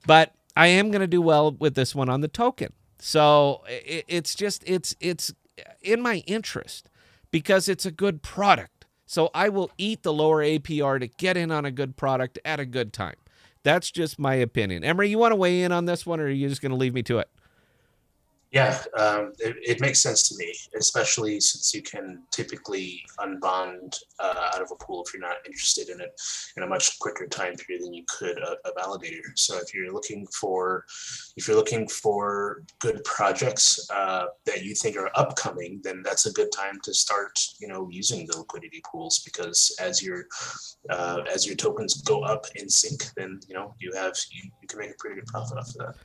Speaker 2: But I am going to do well with this one on the token. So it's in my interest because it's a good product. So I will eat the lower APR to get in on a good product at a good time. That's just my opinion. Emery, you want to weigh in on this one, or are you just going to leave me to it?
Speaker 3: Yeah, it makes sense to me, especially since you can typically unbond out of a pool if you're not interested in it in a much quicker time period than you could a validator. So if you're looking for good projects that you think are upcoming, then that's a good time to start, using the liquidity pools, because as your tokens go up in sync, then you can make a pretty good profit off of that.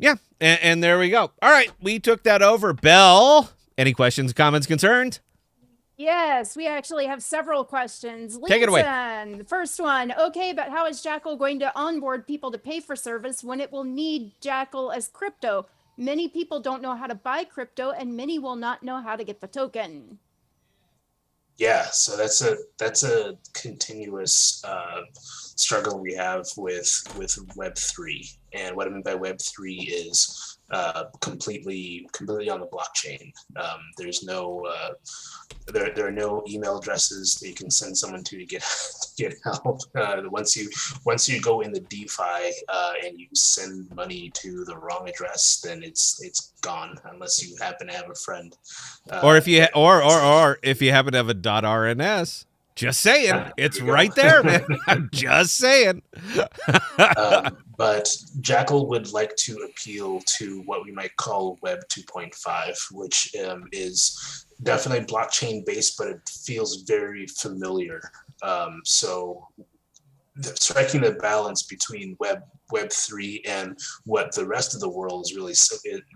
Speaker 2: Yeah, and there we go. All right, we took that over. Belle, any questions, comments, concerns?
Speaker 1: Yes, we actually have several questions.
Speaker 2: Take it away.
Speaker 1: The first one. Okay, but how is Jackal going to onboard people to pay for service when it will need Jackal as crypto? Many people don't know how to buy crypto, and many will not know how to get the token.
Speaker 3: Yeah, so that's a continuous struggle we have with Web3, and what I mean by Web3 is completely on the blockchain. There's no there are no email addresses that you can send someone to get help. Once you go in the DeFi and you send money to the wrong address, then it's gone, unless you happen to have a friend.
Speaker 2: Or if you or if you happen to have a .rns. Just saying, it's right there, man. I'm just saying.
Speaker 3: But Jackal would like to appeal to what we might call Web 2.5, which is definitely blockchain based, but it feels very familiar. So striking the balance between Web 3 and what the rest of the world is really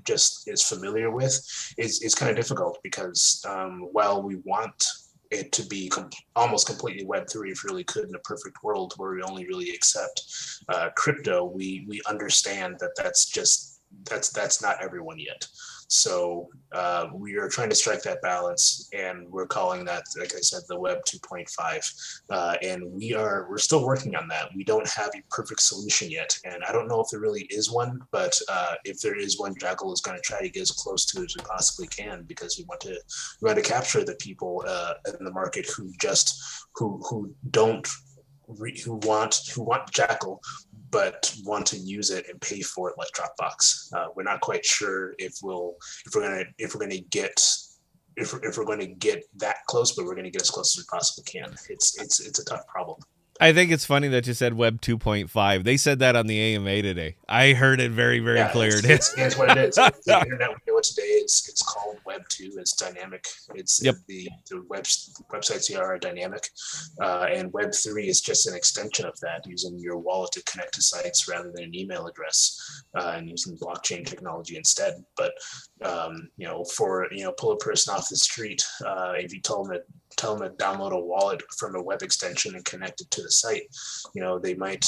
Speaker 3: just is familiar with is kind of difficult, because while we want it to be almost completely Web3, if you really could, in a perfect world where we only really accept crypto, we understand that that's not everyone yet. So we are trying to strike that balance, and we're calling that, like I said, the Web 2.5. And we're still working on that. We don't have a perfect solution yet, and I don't know if there really is one. But if there is one, Jackal is going to try to get as close to it as we possibly can, because we want to capture the people in the market who want Jackal, but want to use it and pay for it like Dropbox. We're not quite sure if we're going to get that close, but we're going to get as close as we possibly can. It's a tough problem.
Speaker 2: I think it's funny that you said Web 2.5. They said that on the AMA today. I heard it very, very clear.
Speaker 3: It's what it is. The internet we know today it's called Web 2. It's dynamic. It's
Speaker 2: yep.
Speaker 3: The websites here are dynamic, and Web 3 is just an extension of that, using your wallet to connect to sites rather than an email address, and using blockchain technology instead. But pull a person off the street, if you tell them to download a wallet from a web extension and connect it to the site, they might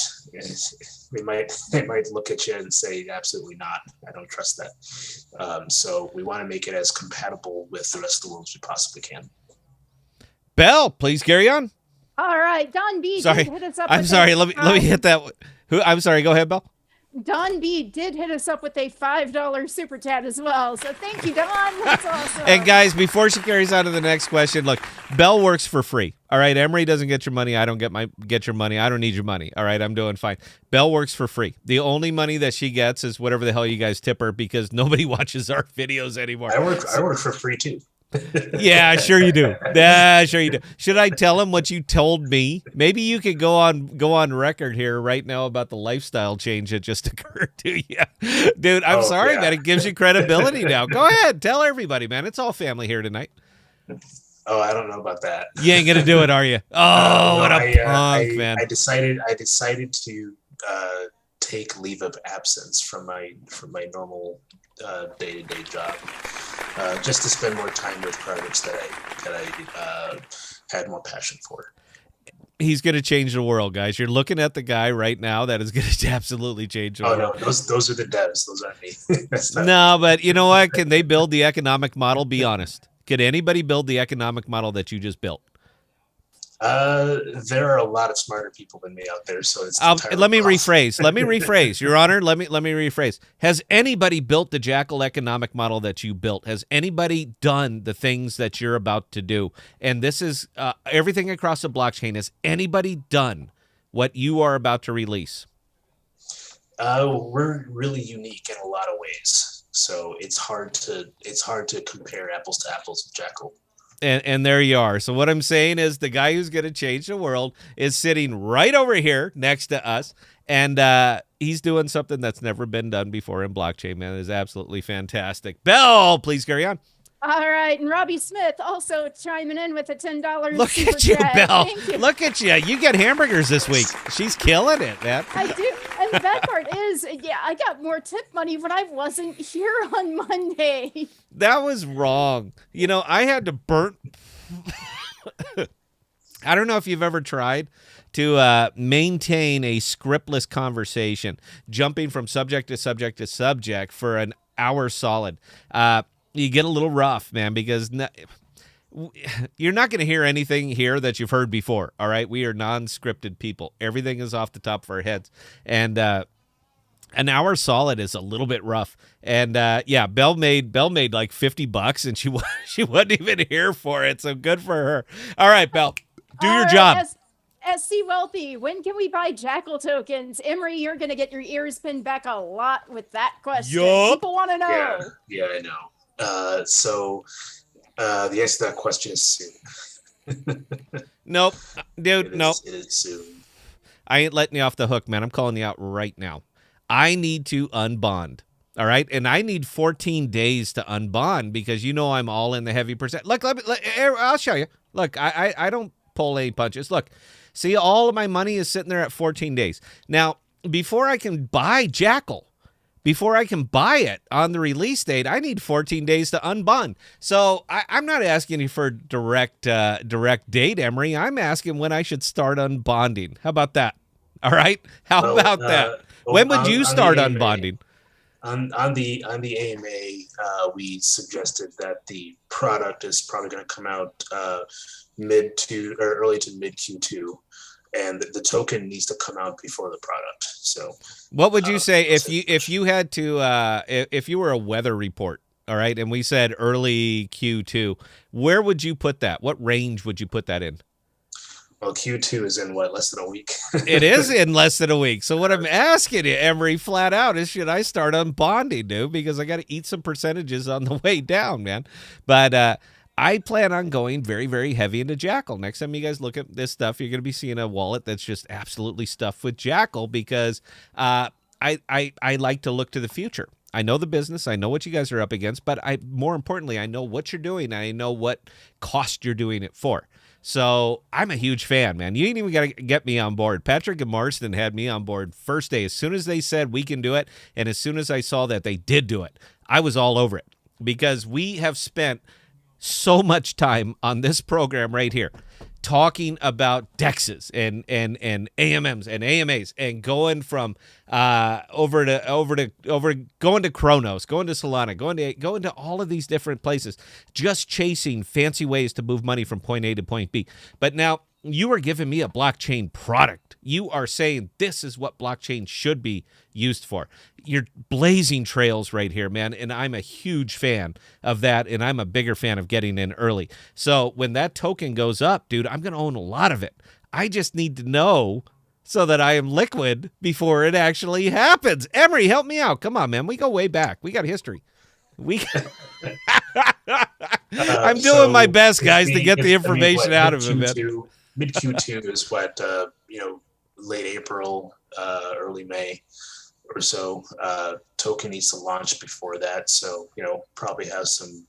Speaker 3: look at you and say, absolutely not, I don't trust that. So we want to make it as compatible with the rest of the world as we possibly can. Belle,
Speaker 2: please carry on.
Speaker 1: All right, Don B.
Speaker 2: Sorry,
Speaker 1: hit us up.
Speaker 2: I'm sorry. Let me hit that. I'm sorry. Go ahead, Belle.
Speaker 1: Don B did hit us up with a $5 super chat as well. So thank you, Don. That's awesome.
Speaker 2: And guys, before she carries on to the next question, look, Belle works for free. All right, Emery doesn't get your money. I don't get your money. I don't need your money. All right, I'm doing fine. Belle works for free. The only money that she gets is whatever the hell you guys tip her, because nobody watches our videos anymore.
Speaker 3: I work for free too.
Speaker 2: Yeah, sure you do. Yeah, sure you do. Should I tell him what you told me? Maybe you could go on record here right now about the lifestyle change that just occurred to you. Dude, I'm sorry, man. It gives you credibility now. Go ahead. Tell everybody, man. It's all family here tonight.
Speaker 3: Oh, I don't know about that.
Speaker 2: You ain't going to do it, are you? Oh, what a punk, man.
Speaker 3: I decided to take leave of absence from my normal day-to-day job, just to spend more time with projects that I had more passion for.
Speaker 2: He's going to change the world, guys. You're looking at the guy right now that is going to absolutely change the world.
Speaker 3: Oh, no, those are the devs. Those aren't me.
Speaker 2: No, but you know what? Can they build the economic model? Be honest. Could anybody build the economic model that you just built?
Speaker 3: There are a lot of smarter people than me out there, so it's
Speaker 2: let me rephrase, Your Honor. Let me rephrase. Has anybody built the Jackal economic model that you built? Has anybody done the things that you're about to do? And this is everything across the blockchain. Has anybody done what you are about to release?
Speaker 3: We're really unique in a lot of ways. So it's hard to compare apples to apples with Jackal.
Speaker 2: And there you are. So what I'm saying is the guy who's going to change the world is sitting right over here next to us, and he's doing something that's never been done before in blockchain, man. It is absolutely fantastic. Bell, please carry on.
Speaker 1: All right, and Robbie Smith also chiming in with a $10
Speaker 2: Look
Speaker 1: super
Speaker 2: at you,
Speaker 1: chat.
Speaker 2: Bell.
Speaker 1: Thank you.
Speaker 2: Look at you. You get hamburgers this week. She's killing it, man.
Speaker 1: I do. And the bad part is, yeah, I got more tip money when I wasn't here on Monday.
Speaker 2: That was wrong. You know, I had to burn. I don't know if you've ever tried to maintain a scriptless conversation, jumping from subject to subject to subject for an hour solid. You get a little rough, man, because you're not going to hear anything here that you've heard before, all right? We are non-scripted people. Everything is off the top of our heads. And an hour solid is a little bit rough. And, yeah, Belle made like $50, and she wasn't even here for it, so good for her. All right, Belle, do your job.
Speaker 1: SC Wealthy, when can we buy Jackal tokens? Emery, you're going to get your ears pinned back a lot with that question.
Speaker 2: Yup.
Speaker 1: People want to know.
Speaker 3: Yeah, I know. So the answer to that question is soon.
Speaker 2: Nope. Dude, nope.
Speaker 3: It is soon.
Speaker 2: I ain't letting you off the hook, man. I'm calling you out right now. I need to unbond. All right. And I need 14 days to unbond because you know I'm all in the heavy percent. Look, I'll show you. Look, I don't pull any punches. Look, see, all of my money is sitting there at 14 days. Now, before I can buy Jackal, before I can buy it on the release date, I need 14 days to unbond. So I'm not asking you for direct date, Emery. I'm asking when I should start unbonding. How about that? All right. How about that? When would you start unbonding?
Speaker 3: On the AMA, we suggested that the product is probably going to come out early to mid Q2. And the token needs to come out before the product. So,
Speaker 2: what would you say if you had to if you were a weather report, all right, and we said early Q2, where would you put that? What range would you put that in?
Speaker 3: Well, Q2 is in less than a week.
Speaker 2: It is in less than a week. So what I'm asking you, Emery, flat out, is should I start unbonding, dude? Because I got to eat some percentages on the way down, man. But I plan on going very, very heavy into Jackal. Next time you guys look at this stuff, you're going to be seeing a wallet that's just absolutely stuffed with Jackal because I like to look to the future. I know the business. I know what you guys are up against, but more importantly, I know what you're doing. I know what cost you're doing it for. So I'm a huge fan, man. You ain't even got to get me on board. Patrick and Marston had me on board first day. As soon as they said we can do it, and as soon as I saw that they did do it, I was all over it because we have spent so much time on this program right here talking about DEXs and AMMs and AMAs and going from going to Kronos, going to Solana, going to all of these different places, just chasing fancy ways to move money from point A to point B. But now you are giving me a blockchain product. You are saying this is what blockchain should be used for. You're blazing trails right here, man, and I'm a huge fan of that, and I'm a bigger fan of getting in early. So when that token goes up, dude, I'm going to own a lot of it. I just need to know so that I am liquid before it actually happens. Emery, help me out. Come on, man. We go way back. We got history. I'm doing my best, guys, to get the information out of him, man.
Speaker 3: Mid Q2 is what late April, early May or so. Token needs to launch before that, so probably have some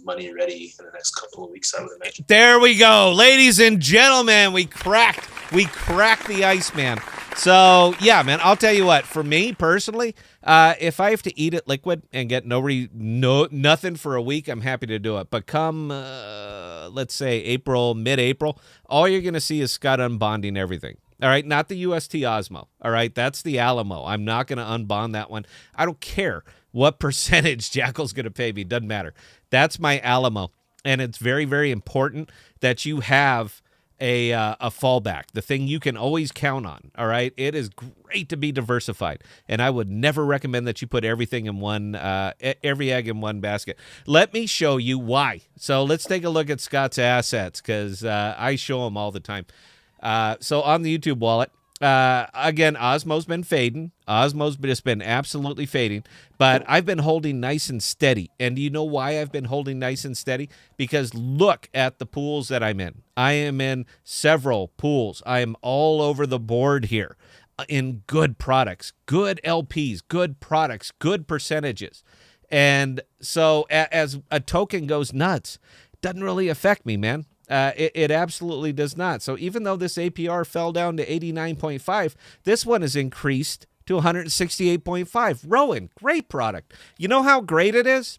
Speaker 3: money ready in the next couple of weeks, I would imagine.
Speaker 2: There we go, ladies and gentlemen. We cracked the ice, man. So yeah, man. I'll tell you what. For me personally, if I have to eat it liquid and get nothing for a week, I'm happy to do it. But come, let's say mid-April, all you're gonna see is Scott unbonding everything. All right, not the UST Osmo. All right, that's the Alamo. I'm not going to unbond that one. I don't care what percentage Jackal's going to pay me. Doesn't matter. That's my Alamo, and it's very, very important that you have a fallback, the thing you can always count on. All right, it is great to be diversified, and I would never recommend that you put everything in every egg in one basket. Let me show you why. So let's take a look at Scott's assets because I show them all the time. So on the YouTube wallet, Again, Osmo's been fading. Osmo's just been absolutely fading. But I've been holding nice and steady. And do you know why I've been holding nice and steady? Because look at the pools that I'm in. I am in several pools. I am all over the board here in good products, good LPs, good products, good percentages. And so as a token goes nuts, doesn't really affect me, man. It absolutely does not. So even though this APR fell down to 89.5, this one is increased to 168.5. Rowan, great product. You know how great it is?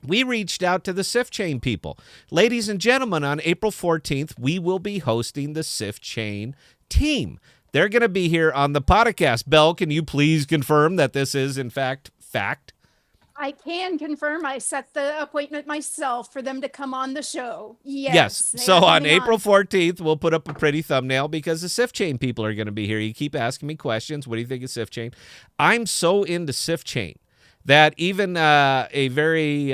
Speaker 2: We reached out to the SIF Chain people. Ladies and gentlemen, on April 14th, we will be hosting the SIF Chain team. They're going to be here on the podcast. Belle, can you please confirm that this is, in fact?
Speaker 1: I can confirm I set the appointment myself for them to come on the show.
Speaker 2: Yes.
Speaker 1: they
Speaker 2: So
Speaker 1: are
Speaker 2: on
Speaker 1: coming
Speaker 2: April 14th, we'll put up a pretty thumbnail because the SIF Chain people are going to be here. You keep asking me questions. What do you think of SIF Chain? I'm so into SIF Chain that even a very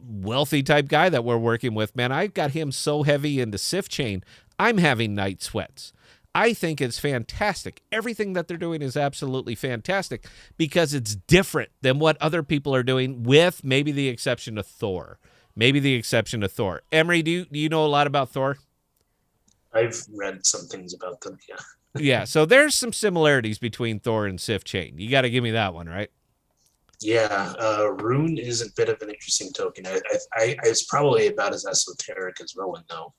Speaker 2: wealthy type guy that we're working with, man, I've got him so heavy into SIF Chain, I'm having night sweats. I think it's fantastic. Everything that they're doing is absolutely fantastic because it's different than what other people are doing, with maybe the exception of Thor. Emery, do you know a lot about Thor?
Speaker 3: I've read some things about them, yeah.
Speaker 2: Yeah, so there's some similarities between Thor and SIF Chain. You got to give me that one, right?
Speaker 3: Yeah, Rune is a bit of an interesting token. It's probably about as esoteric as Rowan, though.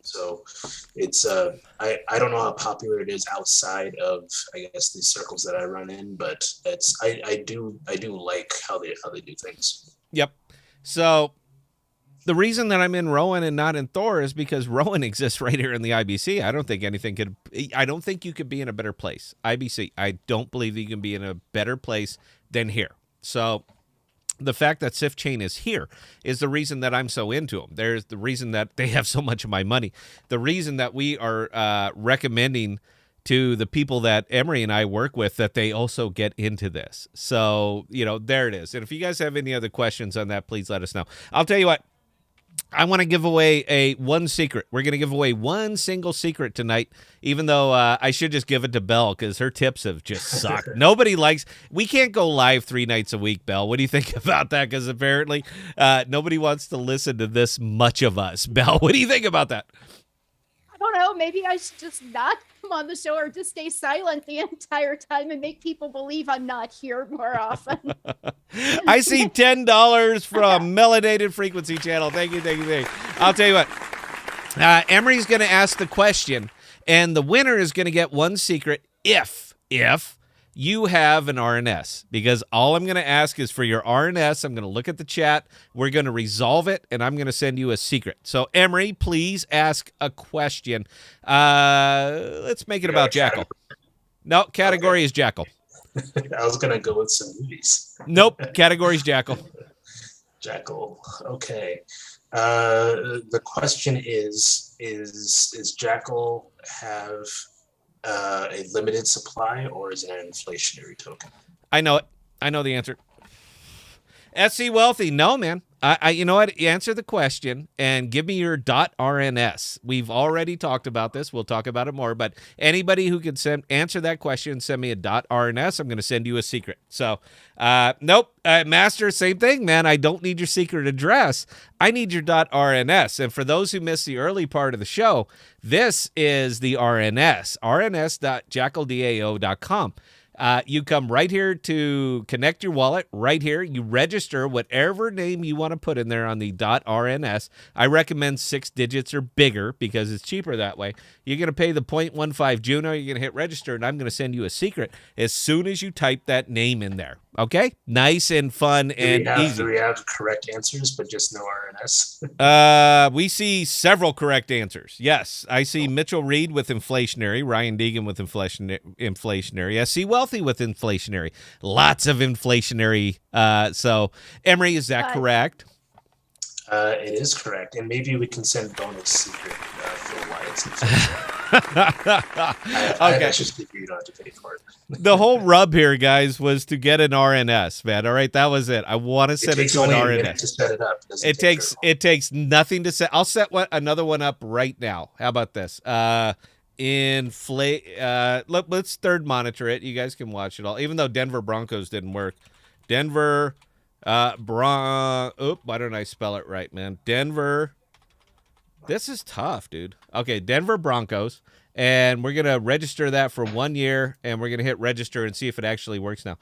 Speaker 3: So it's I don't know how popular it is outside of, I guess, the circles that I run in, but it's I do like how they do things.
Speaker 2: Yep. So the reason that I'm in Rowan and not in Thor is because Rowan exists right here in the IBC. I don't think you could be in a better place. IBC, I don't believe you can be in a better place than here. So the fact that SIF Chain is here is the reason that I'm so into them. There's the reason that they have so much of my money. The reason that we are recommending to the people that Emery and I work with that they also get into this. So, there it is. And if you guys have any other questions on that, please let us know. I'll tell you what. I want to give away one secret. We're going to give away one single secret tonight, even though I should just give it to Belle because her tips have just sucked. We can't go live 3 nights a week, Belle. What do you think about that? Because apparently nobody wants to listen to this much of us. Belle, what do you think about that?
Speaker 1: I don't know. Maybe I should just not come on the show or just stay silent the entire time and make people believe I'm not here more often.
Speaker 2: I see $10 from Melanated Frequency Channel. Thank you. I'll tell you what. Emery's going to ask the question, and the winner is going to get one secret if you have an RNS, because all I'm going to ask is for your RNS. I'm going to look at the chat. We're going to resolve it, and I'm going to send you a secret. So, Emery, please ask a question. Let's make it about Jackal. No, category is Jackal.
Speaker 3: I was going to go with some movies.
Speaker 2: Nope, category is Jackal.
Speaker 3: Jackal. Okay. The question is Jackal have a limited supply, or is it an inflationary token?
Speaker 2: I know it. I know the answer. SC Wealthy, no, man. You know what? Answer the question and give me your .RNS. We've already talked about this. We'll talk about it more. But anybody who can answer that question, send me a .RNS. I'm going to send you a secret. So, nope. Master, same thing, man. I don't need your secret address. I need your .RNS. And for those who missed the early part of the show, this is the RNS. RNS.jackaldao.com. You come right here to connect your wallet. Right here, you register whatever name you want to put in there on the .RNS. I recommend 6 digits or bigger because it's cheaper that way. You're going to pay the 0.15 Juno. You're going to hit register, and I'm going to send you a secret as soon as you type that name in there. Okay? Nice and fun and easy.
Speaker 3: Do we have correct answers, but just no RNS?
Speaker 2: We see several correct answers. Yes, I see Mitchell Reed with inflationary, Ryan Deegan with inflationary, SC Wealthy with inflationary. Lots of inflationary. So, Emery, is that correct?
Speaker 3: It is correct, and maybe we can send bonus secret for why it's inflationary.
Speaker 2: Okay.
Speaker 3: I just you don't have to pay for it.
Speaker 2: The whole rub here, guys, was to get an RNS, man. All right, that was it. I want to set it to an RNS.
Speaker 3: To set it up.
Speaker 2: It takes nothing to set. I'll set another one up right now. How about this? let's third monitor it. You guys can watch it all, even though Denver Broncos didn't work. Denver why don't I spell it right, man? Denver. This is tough, dude. Okay, Denver Broncos, and we're gonna register that for 1 year, and we're gonna hit register and see if it actually works now.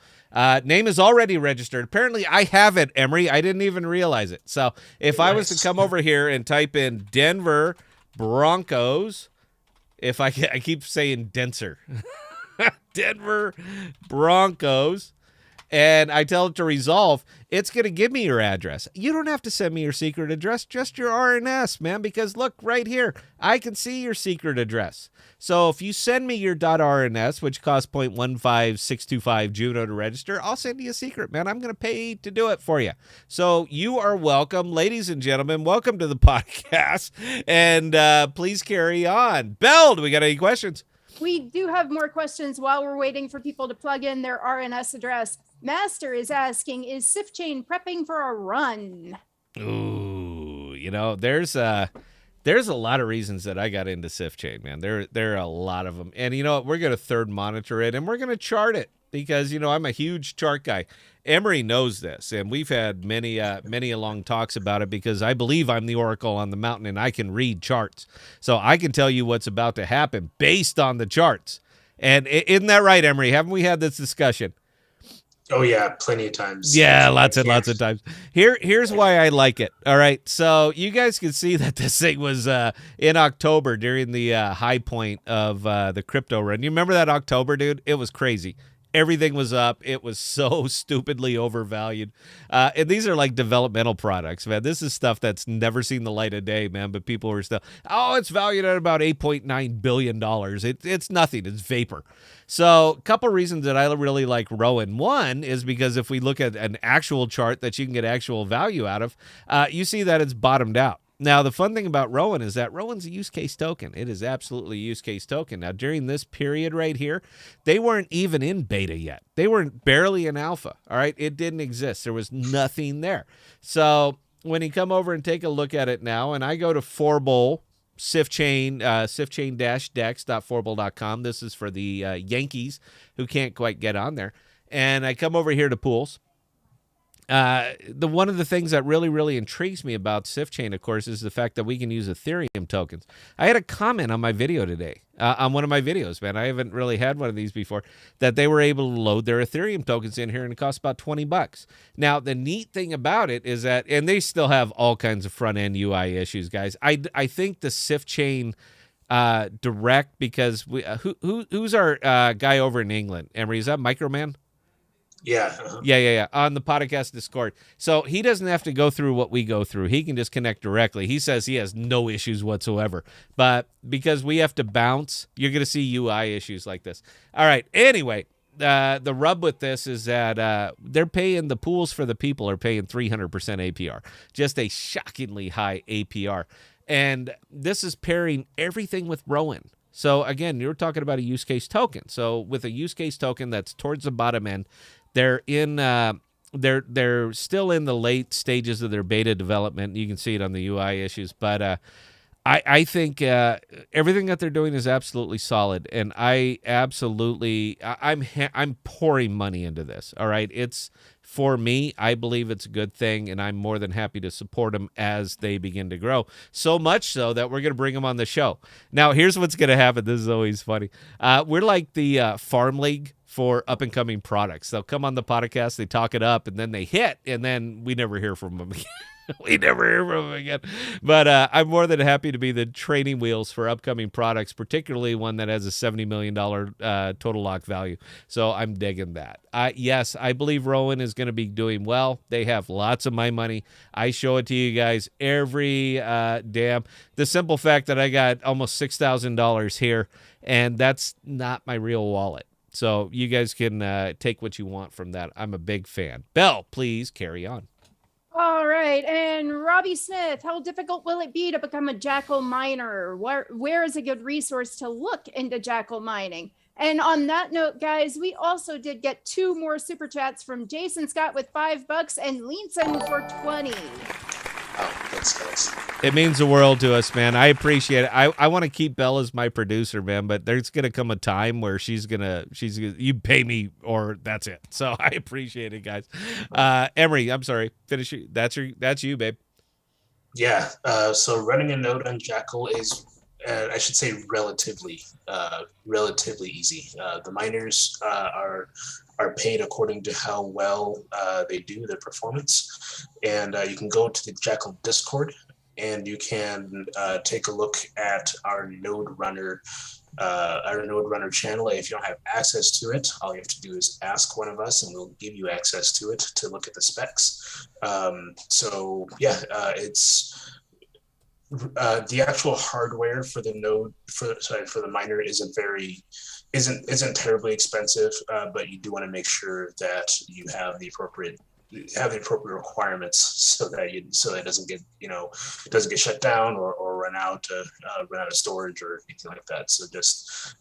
Speaker 2: Name is already registered. Apparently, I have it, Emery. I didn't even realize it. So if I was to come over here and type in Denver Broncos, I keep saying denser. Denver Broncos, and I tell it to resolve, it's going to give me your address. You don't have to send me your secret address, just your RNS, man, because look right here. I can see your secret address. So if you send me your .RNS, which costs 0.15625 Juno to register, I'll send you a secret, man. I'm going to pay to do it for you. So you are welcome, ladies and gentlemen. Welcome to the podcast, and please carry on. Belle, do we got any questions?
Speaker 1: We do have more questions while we're waiting for people to plug in their RNS address. Master is asking, is SifChain prepping for a run?
Speaker 2: Ooh, there's a lot of reasons that I got into SifChain, man. There are a lot of them. And you know what? We're going to third monitor it, and we're going to chart it because, I'm a huge chart guy. Emery knows this, and we've had many long talks about it because I believe I'm the oracle on the mountain, and I can read charts. So I can tell you what's about to happen based on the charts. And isn't that right, Emery? Haven't we had this discussion?
Speaker 3: Oh yeah, plenty of times.
Speaker 2: Yeah, lots and lots of times. Here's why I like it. All right, so you guys can see that this thing was in October during the high point of the crypto run. You remember that October, dude? It was crazy. Everything was up. It was so stupidly overvalued. And these are like developmental products, man. This is stuff that's never seen the light of day, man. But people are still, it's valued at about $8.9 billion. It's nothing. It's vapor. So a couple reasons that I really like Rowan. One is because if we look at an actual chart that you can get actual value out of, you see that it's bottomed out. Now, the fun thing about Rowan is that Rowan's a use case token. It is absolutely a use case token. Now, during this period right here, they weren't even in beta yet. They were barely in alpha, all right? It didn't exist. There was nothing there. So when you come over and take a look at it now, and I go to Forbull, SifChain, sifchain-dex.forbull.com. This is for the Yankees who can't quite get on there. And I come over here to pools. One of the things that really intrigues me about SifChain, of course, is the fact that we can use Ethereum tokens. I had a comment on my video today, on one of my videos, man. I haven't really had one of these before, that they were able to load their Ethereum tokens in here, and it costs about $20. Now, the neat thing about it is that, and they still have all kinds of front-end UI issues, guys. I think the SifChain direct, because who's our guy over in England? Emery, is that Microman?
Speaker 3: Yeah.
Speaker 2: Yeah. On the podcast Discord. So he doesn't have to go through what we go through. He can just connect directly. He says he has no issues whatsoever. But because we have to bounce, you're going to see UI issues like this. All right. Anyway, the rub with this is that they're paying, the pools for the people are paying 300% APR. Just a shockingly high APR. And this is pairing everything with Rowan. So again, you're talking about a use case token. So with a use case token that's towards the bottom end, they're still in the late stages of their beta development. You can see it on the UI issues, but I think everything that they're doing is absolutely solid, and I'm pouring money into this. All right, it's for me. I believe it's a good thing, and I'm more than happy to support them as they begin to grow. So much so that we're going to bring them on the show. Now, here's what's going to happen. This is always funny. We're like the Farm League for up-and-coming products. They'll come on the podcast, they talk it up, and then they hit, and then we never hear from them again. We never hear from them again. But I'm more than happy to be the training wheels for upcoming products, particularly one that has a $70 million total lock value. So I'm digging that. Yes, I believe Rowan is going to be doing well. They have lots of my money. I show it to you guys every damn. The simple fact that I got almost $6,000 here, and that's not my real wallet. So you guys can take what you want from that. I'm a big fan. Belle, please carry on.
Speaker 1: All right. And Robbie Smith, how difficult will it be to become a Jackal miner? Where is a good resource to look into Jackal mining? And on that note, guys, we also did get 2 more super chats from Jason Scott with $5 and Leanson for 20.
Speaker 3: Oh, Thanks, guys.
Speaker 2: It means the world to us, man. I appreciate it. I want to keep Belle as my producer, man, but there's gonna come a time where she's gonna you pay me or that's it. So I appreciate it, guys. Emery, I'm sorry. Finish. That's you, babe.
Speaker 3: Yeah. So running a node on Jackal is, I should say, relatively easy. The miners are paid according to how well they do their performance, and you can go to the Jackal Discord and you can take a look at our node runner channel. If you don't have access to it, all you have to do is ask one of us and we'll give you access to it to look at the specs. So yeah, it's the actual hardware for the node for the miner isn't terribly expensive, but you do want to make sure that you have the appropriate requirements so that it doesn't get shut down or run out of storage or anything like that. So just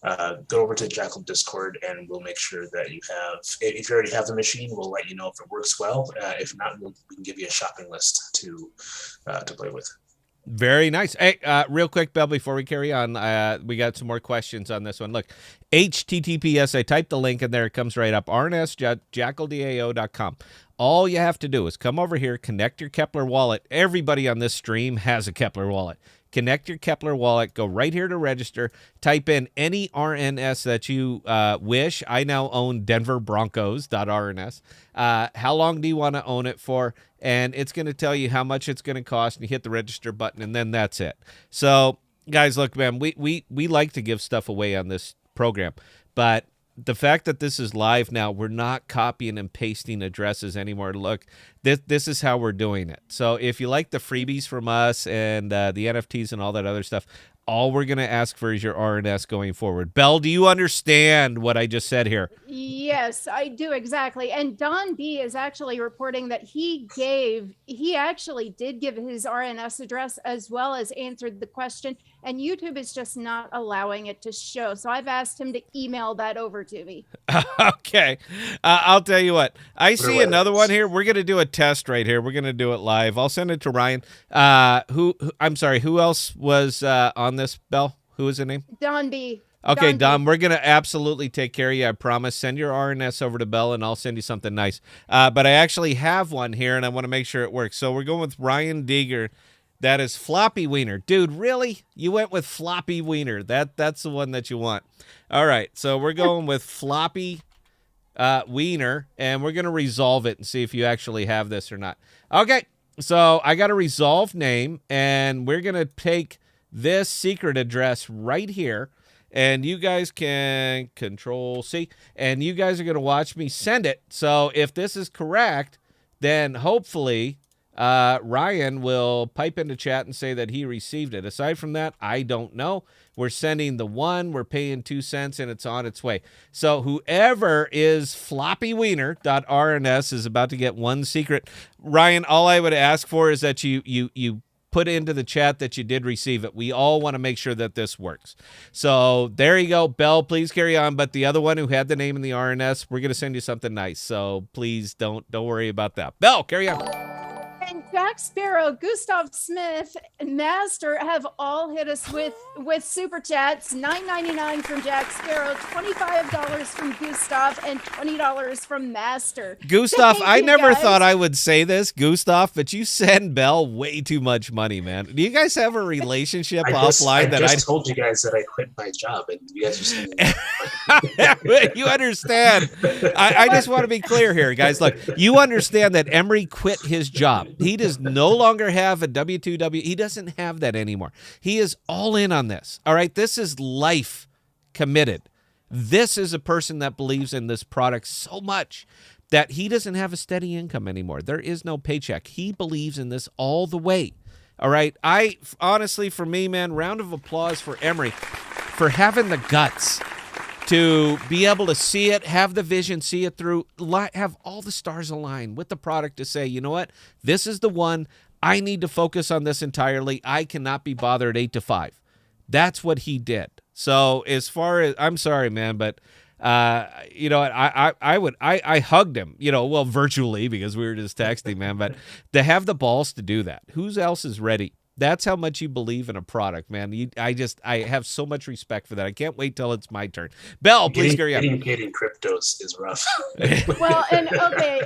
Speaker 3: go over to Jackal Discord and we'll make sure that you have, if you already have the machine, we'll let you know if it works well. If not, we can give you a shopping list to play with. Very
Speaker 2: nice. Hey, real quick, Belle, before we carry on, we got some more questions on this one. Look, HTTPS, I typed the link in there. It comes right up, rnsjackaldao.com. All you have to do is come over here, connect your Kepler wallet. Everybody on this stream has a Kepler wallet. Connect your Kepler wallet, go right here to register, type in any RNS that you wish. I now own Denver Broncos.RNS. How long do you want to own it for? And it's going to tell you how much it's going to cost, and you hit the register button, and then that's it. So, guys, look, man, we like to give stuff away on this program, but the fact that this is live now, we're not copying and pasting addresses anymore. Look, this is how we're doing it. So if you like the freebies from us and the NFTs and all that other stuff, all we're going to ask for is your RNS going forward. Belle, do you understand what I just said here?
Speaker 1: Yes, I do, exactly. And Don B is actually reporting that he actually did give his RNS address as well as answered the question, and YouTube is just not allowing it to show. So I've asked him to email that over to me.
Speaker 2: Okay. I'll tell you what. I see another one here. We're going to do a test right here. We're going to do it live. I'll send it to Ryan. I'm sorry, who else was on this, Belle? Who was the name?
Speaker 1: Don B.
Speaker 2: Okay, Don, we're going to absolutely take care of you, I promise. Send your RNS over to Belle, and I'll send you something nice. But I actually have one here, and I want to make sure it works. So we're going with Ryan Deeger. That is Floppy Wiener. Dude, really? You went with Floppy Wiener. That's the one that you want. All right, so we're going with Floppy Wiener, and we're going to resolve it and see if you actually have this or not. Okay, so I got a resolved name, and we're going to take this secret address right here, and you guys can Control-C, and you guys are going to watch me send it. So if this is correct, then hopefully Ryan will pipe into chat and say that he received it. Aside from that, I don't know. We're sending the one, we're paying 2 cents, and it's on its way. So whoever is floppywiener.rns is about to get one secret. Ryan, all I would ask for is that you put into the chat that you did receive it. We all want to make sure that this works. So there you go. Belle, please carry on. But the other one who had the name in the RNS, we're going to send you something nice. So please don't worry about that. Belle, carry on.
Speaker 1: And Jack Sparrow, Gustav Smith, and Master have all hit us with super chats. $9.99 from Jack Sparrow, $25 from Gustav, and $20 from Master.
Speaker 2: Gustav, I never thought I would say this, Gustav, but you send Belle way too much money, man. Do you guys have a relationship offline?
Speaker 3: I just told you guys that I quit my job, and you guys are saying
Speaker 2: you understand. I just want to be clear here, guys. Look, you understand that Emery quit his job. He does no longer have a W2W. He doesn't have that anymore. He is all in on this. All right. This is life committed. This is a person that believes in this product so much that he doesn't have a steady income anymore. There is no paycheck. He believes in this all the way. All right. I honestly, for me, man, round of applause for Emery for having the guts to be able to see it, have the vision, see it through, have all the stars align with the product to say, you know what, this is the one. I need to focus on this entirely. I cannot be bothered 8 to 5. That's what he did. So as far as, I'm sorry, man, but You know, I hugged him, you know, well, virtually because we were just texting, man. But to have the balls to do that, who else is ready? That's how much you believe in a product, man. I have so much respect for that. I can't wait till it's my turn. Bell, please carry on.
Speaker 3: Getting paid in cryptos is rough.
Speaker 1: Well, and okay,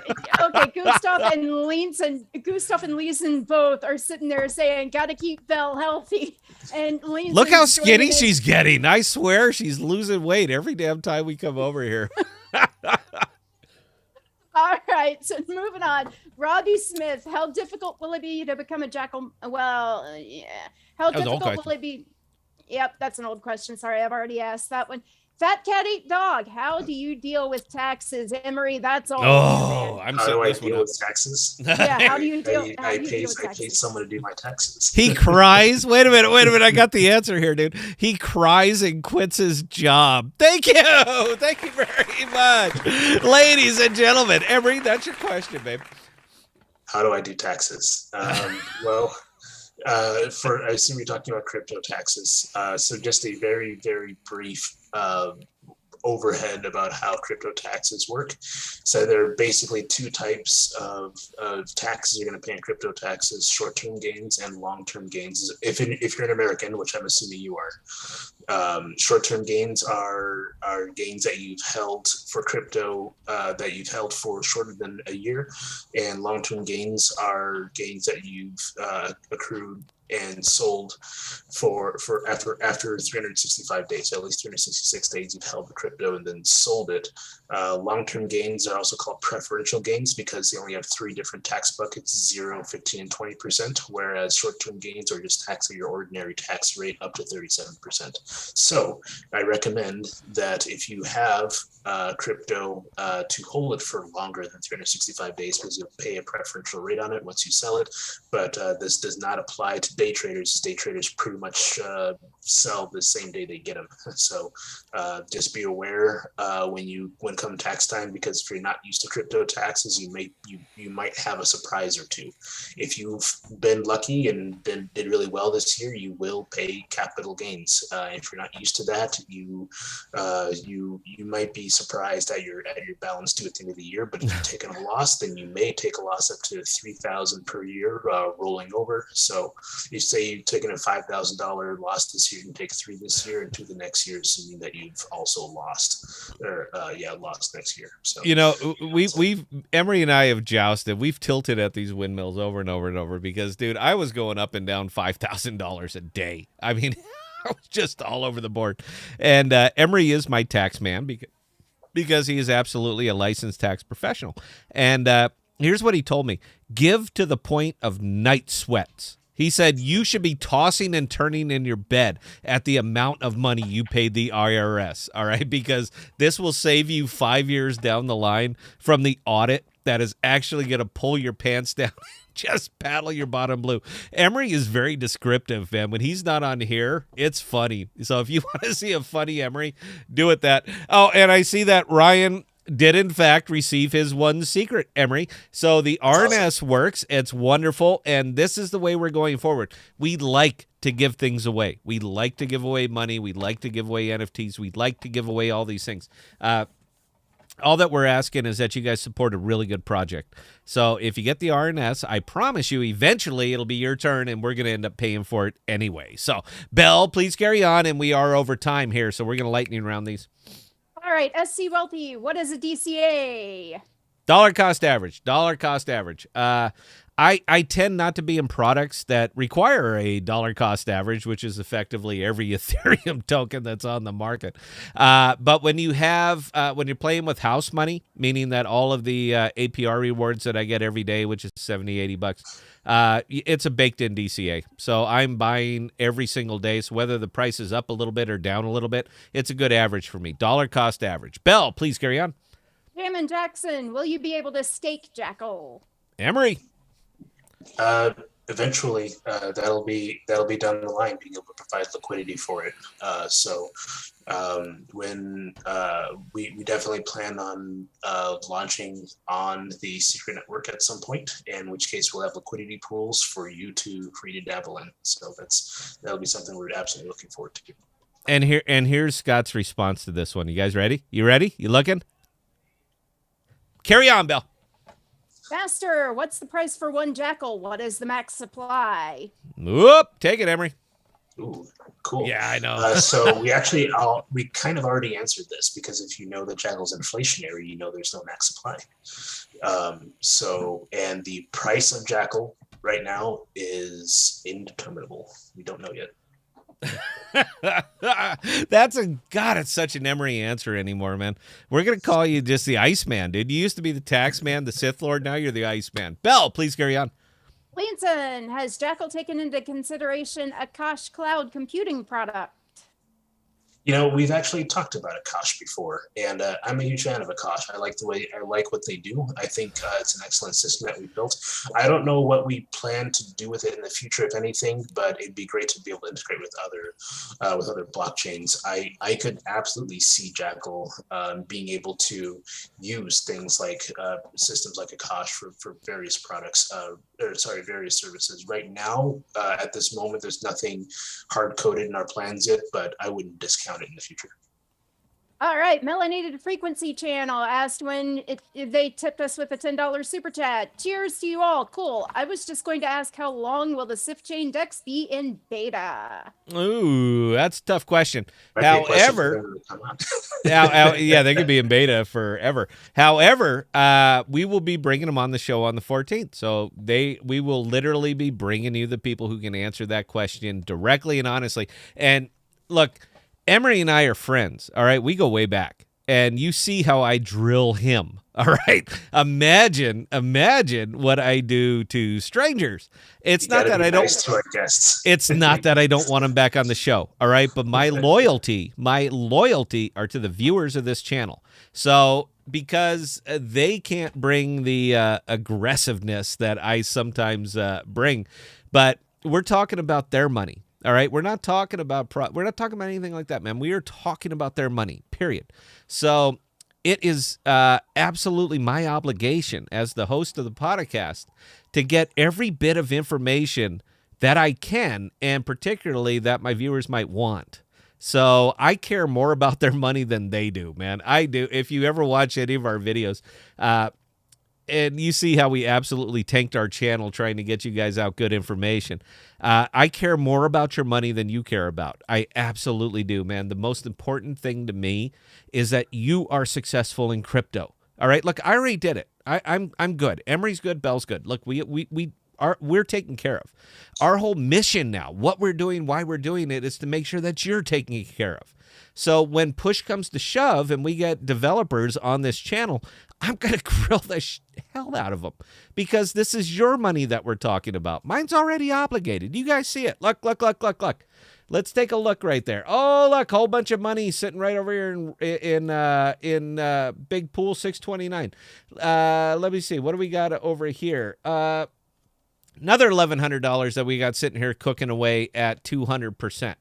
Speaker 1: Gustav and Leeson both are sitting there saying, "Gotta keep Belle healthy." And Leeson's
Speaker 2: Look how skinny
Speaker 1: joining
Speaker 2: she's getting. I swear she's losing weight every damn time we come over here.
Speaker 1: All right, so moving on. Robbie Smith, how difficult will it be to become a Jackal? Well, yeah. How
Speaker 2: That was an old
Speaker 1: difficult will it be? Yep, that's an old question. Sorry, I've already asked that one. Fat Cat Ate Dog, how do you deal with taxes? Emery, that's all.
Speaker 2: Oh, I'm
Speaker 3: How
Speaker 2: setting
Speaker 3: do I
Speaker 2: this one
Speaker 3: deal
Speaker 2: up.
Speaker 3: with taxes?
Speaker 1: Yeah, how do you deal,
Speaker 3: I
Speaker 1: with
Speaker 3: paid
Speaker 1: taxes?
Speaker 3: someone to do my taxes.
Speaker 2: He cries. Wait a minute. I got the answer here, dude. He cries and quits his job. Thank you. Thank you very much. Ladies and gentlemen, Emery, that's your question, babe.
Speaker 3: How do I do taxes? Well, I assume you're talking about crypto taxes. So just a very, very brief overhead about how crypto taxes work. So there are basically two types of taxes you're going to pay in crypto taxes: short-term gains and long-term gains. If you're an American, which I'm assuming you are, short-term gains are gains that you've held for crypto that you've held for shorter than a year, and long-term gains are gains that you've accrued and sold for after 365 days. So at least 366 days you've held the crypto and then sold it. Long-term gains are also called preferential gains because they only have three different tax buckets: 0, 15, and 20%, whereas short-term gains are just taxed at your ordinary tax rate up to 37%. So I recommend that if you have crypto to hold it for longer than 365 days, because you'll pay a preferential rate on it once you sell it. But this does not apply to day traders. Day traders pretty much sell the same day they get them. So just be aware when come tax time, because if you're not used to crypto taxes, you might have a surprise or two. If you've been lucky and did really well this year, you will pay capital gains. If you're not used to that, you might be surprised at your balance due at the end of the year. But if you've taken a loss, then you may take a loss up to $3,000 per year rolling over. So you say you've taken a $5,000 loss this year, you can take 3 this year and 2 the next year, assuming that you've also lost next year. So
Speaker 2: You know, we've Emery and I have jousted. We've tilted at these windmills over and over and over because, dude, I was going up and down $5,000 a day. I mean, I was just all over the board. And Emery is my tax man because he is absolutely a licensed tax professional. And here's what he told me: give to the point of night sweats. He said you should be tossing and turning in your bed at the amount of money you paid the IRS, all right? Because this will save you 5 years down the line from the audit that is actually going to pull your pants down, just paddle your bottom blue. Emery is very descriptive, man. When he's not on here, it's funny. So if you want to see a funny Emery, do it that. Oh, and I see that Ryan did in fact receive his one secret, Emery. So the RNS works. It's wonderful. And this is the way we're going forward. We like to give things away. We like to give away money. We like to give away NFTs. We'd like to give away all these things. All that we're asking is that you guys support a really good project. So if you get the RNS, I promise you eventually it'll be your turn and we're going to end up paying for it anyway. So Belle, please carry on. And we are over time here. So we're going to lightning round these.
Speaker 1: All right, SC Wealthy, what is a DCA?
Speaker 2: Dollar cost average. I tend not to be in products that require a dollar cost average, which is effectively every Ethereum token that's on the market. But when you have when you're playing with house money, meaning that all of the APR rewards that I get every day, which is $70-$80, it's a baked-in DCA. So I'm buying every single day. So whether the price is up a little bit or down a little bit, it's a good average for me. Dollar cost average. Belle, please carry on.
Speaker 1: Jamin Jackson, will you be able to stake Jackal?
Speaker 2: Emery.
Speaker 3: Eventually, that'll be down the line, being able to provide liquidity for it. When we definitely plan on launching on the secret network at some point, in which case we'll have liquidity pools for you to dabble in. So that'll be something we're absolutely looking forward to.
Speaker 2: here's Scott's response to this one. You guys ready? You ready? You looking? Carry on, Bill.
Speaker 1: Master, what's the price for one Jackal? What is the max supply?
Speaker 2: Whoop, take it, Emery.
Speaker 3: Ooh, cool.
Speaker 2: Yeah, I know.
Speaker 3: So we kind of already answered this, because if you know that Jackal's inflationary, you know there's no max supply. And the price of Jackal right now is indeterminable. We don't know yet.
Speaker 2: It's such an Emery answer anymore, man. We're gonna call you just the Iceman, dude. You used to be the Taxman, the Sith Lord. Now you're the Iceman. Bell, please carry on.
Speaker 1: Linton, has Jackal taken into consideration a Akash cloud computing product?
Speaker 3: We've actually talked about Akash before, and I'm a huge fan of Akash. I like what they do. I think it's an excellent system that we built. I don't know what we plan to do with it in the future, if anything, but it'd be great to be able to integrate with other blockchains. I could absolutely see Jackal being able to use things like systems like Akash for various products, various services. Right now, at this moment, there's nothing hard coded in our plans yet, but I wouldn't discount it in the future.
Speaker 1: All right, Melanated Frequency Channel asked if they tipped us with a $10 super chat. Cheers to you all. Cool. I was just going to ask, how long will the SIF chain DEX be in beta?
Speaker 2: Ooh, that's a tough question. However, yeah, they could be in beta forever. However, we will be bringing them on the show on the 14th. So we will literally be bringing you the people who can answer that question directly and honestly. And look, Emery and I are friends, all right? We go way back, and you see how I drill him, all right? Imagine what I do to strangers. It's not that I don't.
Speaker 3: Nice to our guests.
Speaker 2: It's not that I don't want him back on the show, all right? But my loyalty are to the viewers of this channel. So because they can't bring the aggressiveness that I sometimes bring, but we're talking about their money. All right, we're not talking about anything like that, man. We are talking about their money, period. So it is absolutely my obligation as the host of the podcast to get every bit of information that I can, and particularly that my viewers might want. So I care more about their money than they do, man. I do. If you ever watch any of our videos, and you see how we absolutely tanked our channel trying to get you guys out good information. I care more about your money than you care about. I absolutely do, man. The most important thing to me is that you are successful in crypto. All right? Look, I already did it. I'm good. Emery's good. Bell's good. Look, we're taken care of. Our whole mission now, what we're doing, why we're doing it, is to make sure that you're taken care of. So when push comes to shove and we get developers on this channel, I'm going to grill the hell out of them, because this is your money that we're talking about. Mine's already obligated. You guys see it. Look. Let's take a look right there. Oh, look, whole bunch of money sitting right over here in Big Pool 629. Let me see. What do we got over here? Another $1,100 that we got sitting here cooking away at 200%.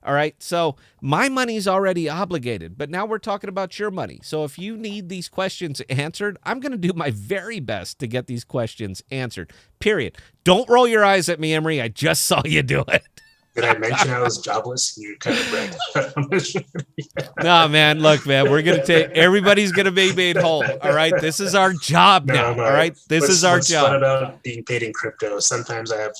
Speaker 2: All right, so my money's already obligated, but now we're talking about your money. So if you need these questions answered, I'm going to do my very best to get these questions answered, period. Don't roll your eyes at me, Emery. I just saw you do it.
Speaker 3: Did I mention I was jobless? You kind of bragged.
Speaker 2: No, man, look, man, we're going to everybody's going to be made whole, all right? This is our job now, all right? This is our job.
Speaker 3: Fun about being paid in crypto. Sometimes I have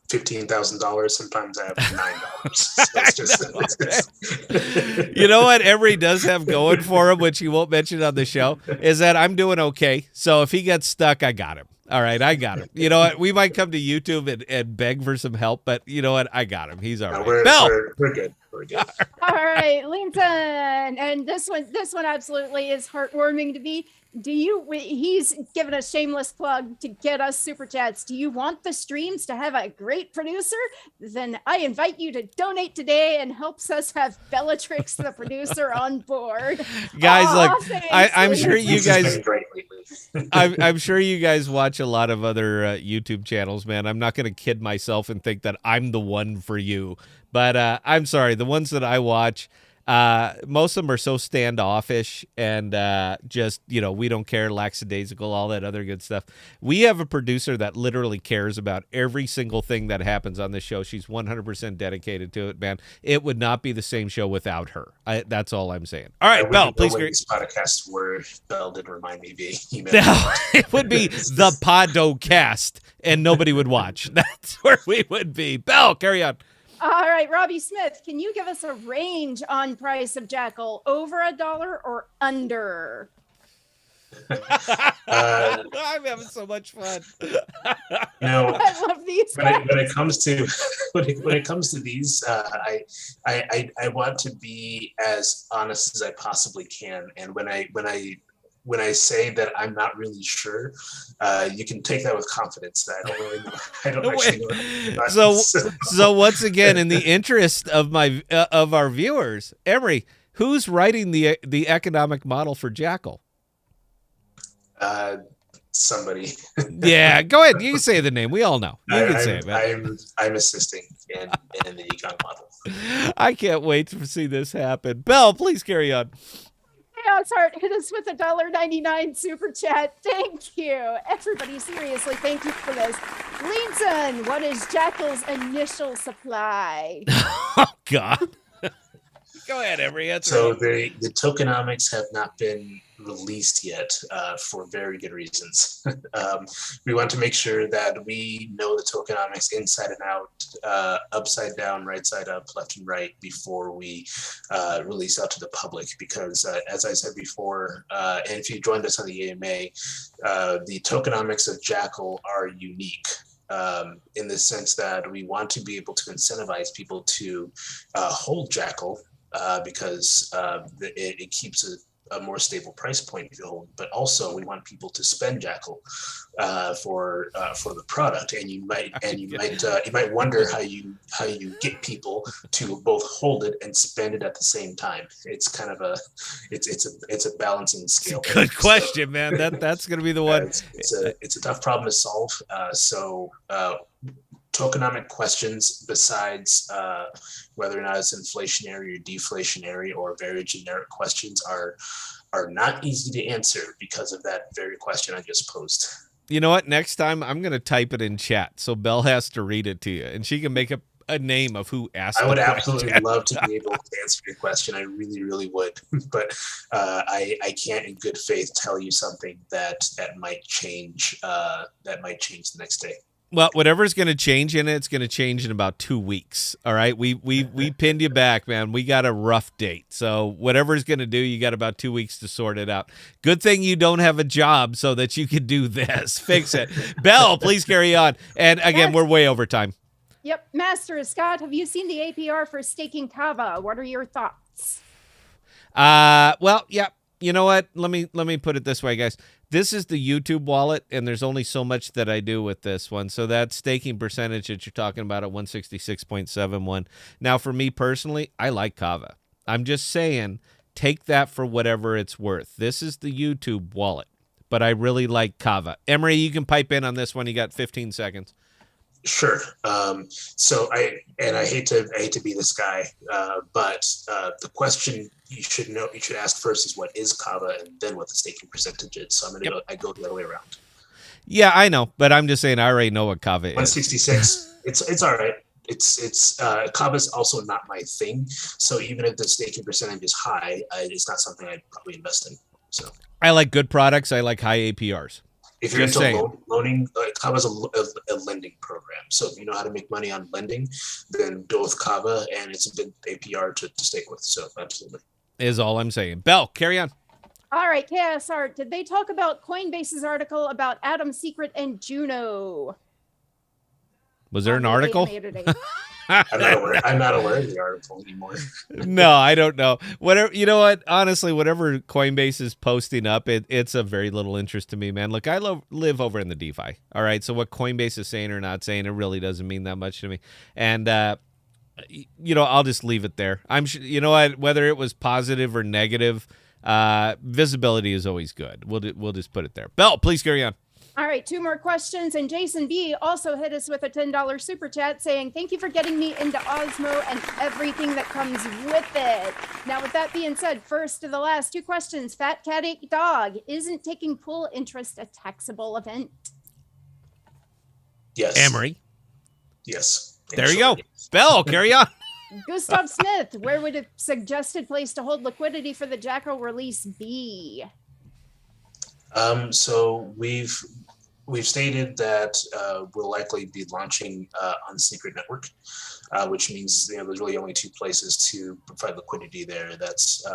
Speaker 3: $15,000. Sometimes I have $9. So it's
Speaker 2: you know what Emery does have going for him, which he won't mention on the show, is that I'm doing okay. So if he gets stuck, I got him. All right, I got him. You know what? We might come to YouTube and beg for some help, but you know what? I got him. He's all right.
Speaker 3: We're good. We're good.
Speaker 1: All right, Linton, and this one absolutely is heartwarming to me. He's given a shameless plug to get us super chats. Do you want the streams to have a great producer? Then I invite you to donate today and helps us have Bellatrix, the producer, on board.
Speaker 2: Guys, look,
Speaker 1: thanks,
Speaker 2: I'm sure you guys,
Speaker 3: great
Speaker 2: I'm sure you guys watch a lot of other YouTube channels, man. I'm not going to kid myself and think that I'm the one for you, but I'm sorry. The ones that I watch, Most of them are so standoffish and just, we don't care, lackadaisical, all that other good stuff. We have a producer that literally cares about every single thing that happens on this show. She's 100% dedicated to it, man. It would not be the same show without her. That's all I'm saying. All right, Belle, please.
Speaker 3: These podcasts were if Belle didn't remind me via email.
Speaker 2: No, it would be the Podocast, and nobody would watch. That's where we would be. Belle, carry on.
Speaker 1: All right, Robbie Smith, can you give us a range on price of Jackal? Over $1 or under?
Speaker 2: I'm having so much fun.
Speaker 1: I love these.
Speaker 3: When it comes to these, I want to be as honest as I possibly can. And when I say that I'm not really sure, you can take that with confidence. That I don't really know. I don't actually know.
Speaker 2: So once again, in the interest of our viewers, Emery, who's writing the economic model for Jackal?
Speaker 3: Somebody.
Speaker 2: Yeah, go ahead. You can say the name. We all know. You can say it, man.
Speaker 3: I'm assisting in the econ model.
Speaker 2: I can't wait to see this happen. Belle, please carry on.
Speaker 1: Chaos Heart hit us with a $1.99 super chat. Thank you. Everybody, seriously, thank you for this. Leanson, what is Jackal's initial supply?
Speaker 2: Oh, God. Go ahead, Emery.
Speaker 3: So the tokenomics have not been released yet for very good reasons. We want to make sure that we know the tokenomics inside and out, upside down, right side up, left and right before we release out to the public. Because as I said before, and if you joined us on the AMA, the tokenomics of Jackal are unique. In the sense that we want to be able to incentivize people to hold Jackal because it keeps a more stable price point if you hold, but also we want people to spend Jackal for the product, and you might wonder how you get people to both hold it and spend it at the same time. It's kind of it's a balancing scale.
Speaker 2: Good question, man. That's going to be the one.
Speaker 3: It's a tough problem to solve. Tokenomic questions, besides whether or not it's inflationary or deflationary or very generic questions, are not easy to answer because of that very question I just posed.
Speaker 2: You know what? Next time I'm going to type it in chat so Belle has to read it to you, and she can make a name of who asked.
Speaker 3: I would absolutely love to be able to answer your question. I really, really would, but I can't, in good faith, tell you something that might change. That might change the next day.
Speaker 2: Well, whatever's going to change in it, it's going to change in about 2 weeks. All right, we pinned you back, man. We got a rough date, so whatever's going to do, you got about 2 weeks to sort it out. Good thing you don't have a job so that you could do this. Fix it, Belle. Please carry on. And again, we're way over time.
Speaker 1: Yep, Master Scott, have you seen the APR for staking Kava? What are your thoughts?
Speaker 2: Well, yeah. You know what? Let me put it this way, guys. This is the YouTube wallet, and there's only so much that I do with this one. So that staking percentage that you're talking about at 166.71. Now, for me personally, I like Kava. I'm just saying, take that for whatever it's worth. This is the YouTube wallet, but I really like Kava. Emery, you can pipe in on this one. You got 15 seconds.
Speaker 3: Sure. So I hate to be this guy, but the question you should ask first is what is Kava, and then what the staking percentage is. So I go the other way around.
Speaker 2: Yeah, I know, but I'm just saying I already know what Kava is.
Speaker 3: 166. It's all right. It's Kava is also not my thing. So even if the staking percentage is high, it's not something I'd probably invest in. So
Speaker 2: I like good products. I like high APRs.
Speaker 3: If you're into loaning, Kava is a lending program. So if you know how to make money on lending, then go with Kava, and it's a good APR to stick with. So absolutely. Is
Speaker 2: all I'm saying. Belle, carry on.
Speaker 1: All right, KSR, did they talk about Coinbase's article about Adam Secret and Juno?
Speaker 2: Was there an article?
Speaker 3: I'm not aware of the article anymore.
Speaker 2: No, I don't know. Whatever, you know what? Honestly, whatever Coinbase is posting up, it's of very little interest to me, man. Look, I live over in the DeFi. All right, so what Coinbase is saying or not saying, it really doesn't mean that much to me. And I'll just leave it there. I'm sure. You know what? Whether it was positive or negative, visibility is always good. We'll just put it there. Belle, please carry on.
Speaker 1: All right, 2 more questions. And Jason B also hit us with a $10 super chat saying, thank you for getting me into Osmo and everything that comes with it. Now, with that being said, first to the last 2 questions. Fat Cat Ate Dog, isn't taking pool interest a taxable event?
Speaker 3: Yes.
Speaker 2: Emery.
Speaker 3: Yes.
Speaker 2: There you go. Bell, carry on.
Speaker 1: Gustav Smith, where would a suggested place to hold liquidity for the Jackal release be?
Speaker 3: So we've stated that we'll likely be launching on Secret Network, which means there's really only 2 places to provide liquidity there. That's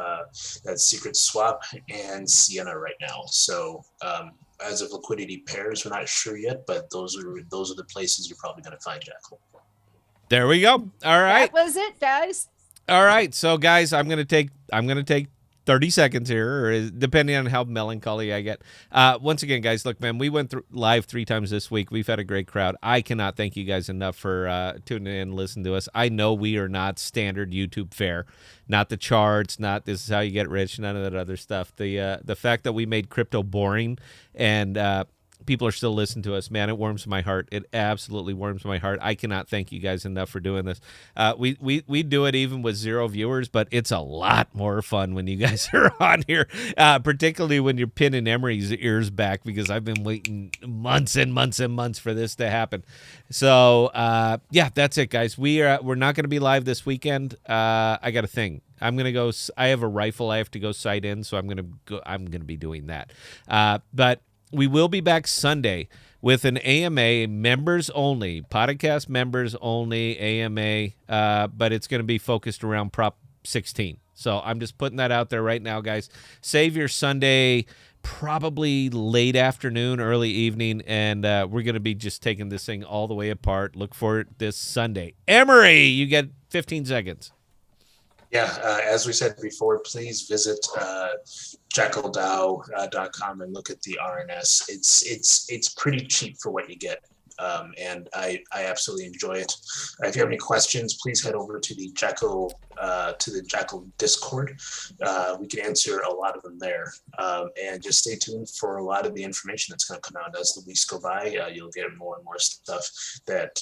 Speaker 3: Secret Swap and Sienna right now. So as of liquidity pairs, we're not sure yet, but those are the places you're probably going to find Jackal.
Speaker 2: There we go. All right.
Speaker 1: That was it, guys.
Speaker 2: All right. So, guys, I'm gonna take 30 seconds here, or depending on how melancholy I get. Once again, guys, look, man, we went live 3 times this week. We've had a great crowd. I cannot thank you guys enough for tuning in and listening to us. I know we are not standard YouTube fare, not the charts, not this is how you get rich, none of that other stuff. The fact that we made crypto boring and people are still listening to us, man, it warms my heart. It absolutely warms my heart. I cannot thank you guys enough for doing this. We do it even with 0 viewers, but it's a lot more fun when you guys are on here, particularly when you're pinning Emery's ears back, because I've been waiting months and months and months for this to happen. So, yeah, that's it, guys. We're not going to be live this weekend. I got a thing. I'm gonna go. I have a rifle. I have to go sight in, so I'm gonna be doing that. But we will be back Sunday with an AMA, members only, podcast members only AMA, but it's going to be focused around Prop 16. So I'm just putting that out there right now, guys. Save your Sunday, probably late afternoon, early evening, and we're going to be just taking this thing all the way apart. Look for it this Sunday. Emery, you get 15 seconds.
Speaker 3: Yeah, as we said before, please visit JackalDAO.com and look at the RNS. It's pretty cheap for what you get, and I absolutely enjoy it. If you have any questions, please head over to the Jackal Discord. We can answer a lot of them there, and just stay tuned for a lot of the information that's going to come out as the weeks go by. You'll get more and more stuff that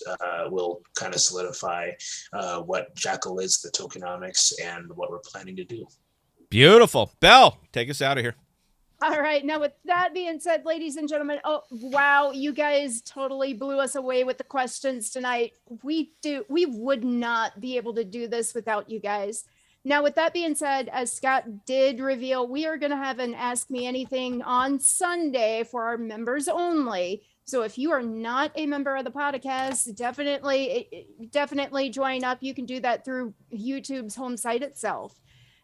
Speaker 3: will kind of solidify what Jackal is, the tokenomics, and what we're planning to do.
Speaker 2: Beautiful. Belle, take us out of here.
Speaker 1: All right. Now, with that being said, ladies and gentlemen, oh, wow, you guys totally blew us away with the questions tonight. We would not be able to do this without you guys. Now, with that being said, as Scott did reveal, we are going to have an Ask Me Anything on Sunday for our members only. So if you are not a member of the podcast, definitely join up. You can do that through YouTube's home site itself.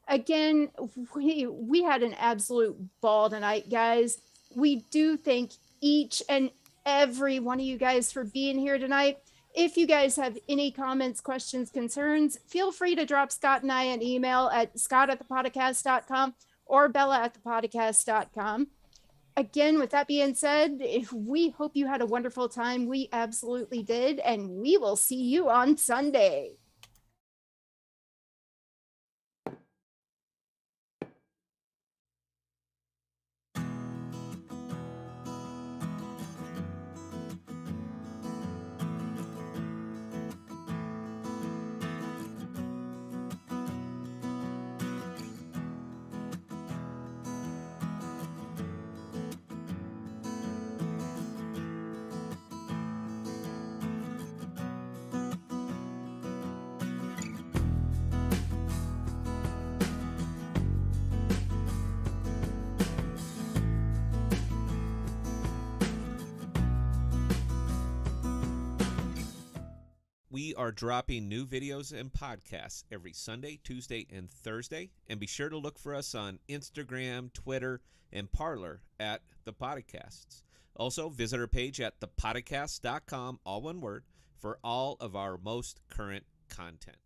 Speaker 1: Again, we had an absolute ball tonight, guys. We do thank each and every one of you guys for being here tonight. If you guys have any comments, questions, concerns, feel free to drop Scott and I an email at scott@thepodcast.com or bella@thepodcast.com. Again, with that being said, we hope you had a wonderful time. We absolutely did, and we will see you on Sunday.
Speaker 2: We are dropping new videos and podcasts every Sunday, Tuesday, and Thursday. And be sure to look for us on Instagram, Twitter, and Parler at ThePodocasts. Also, visit our page at ThePodocasts.com, all one word, for all of our most current content.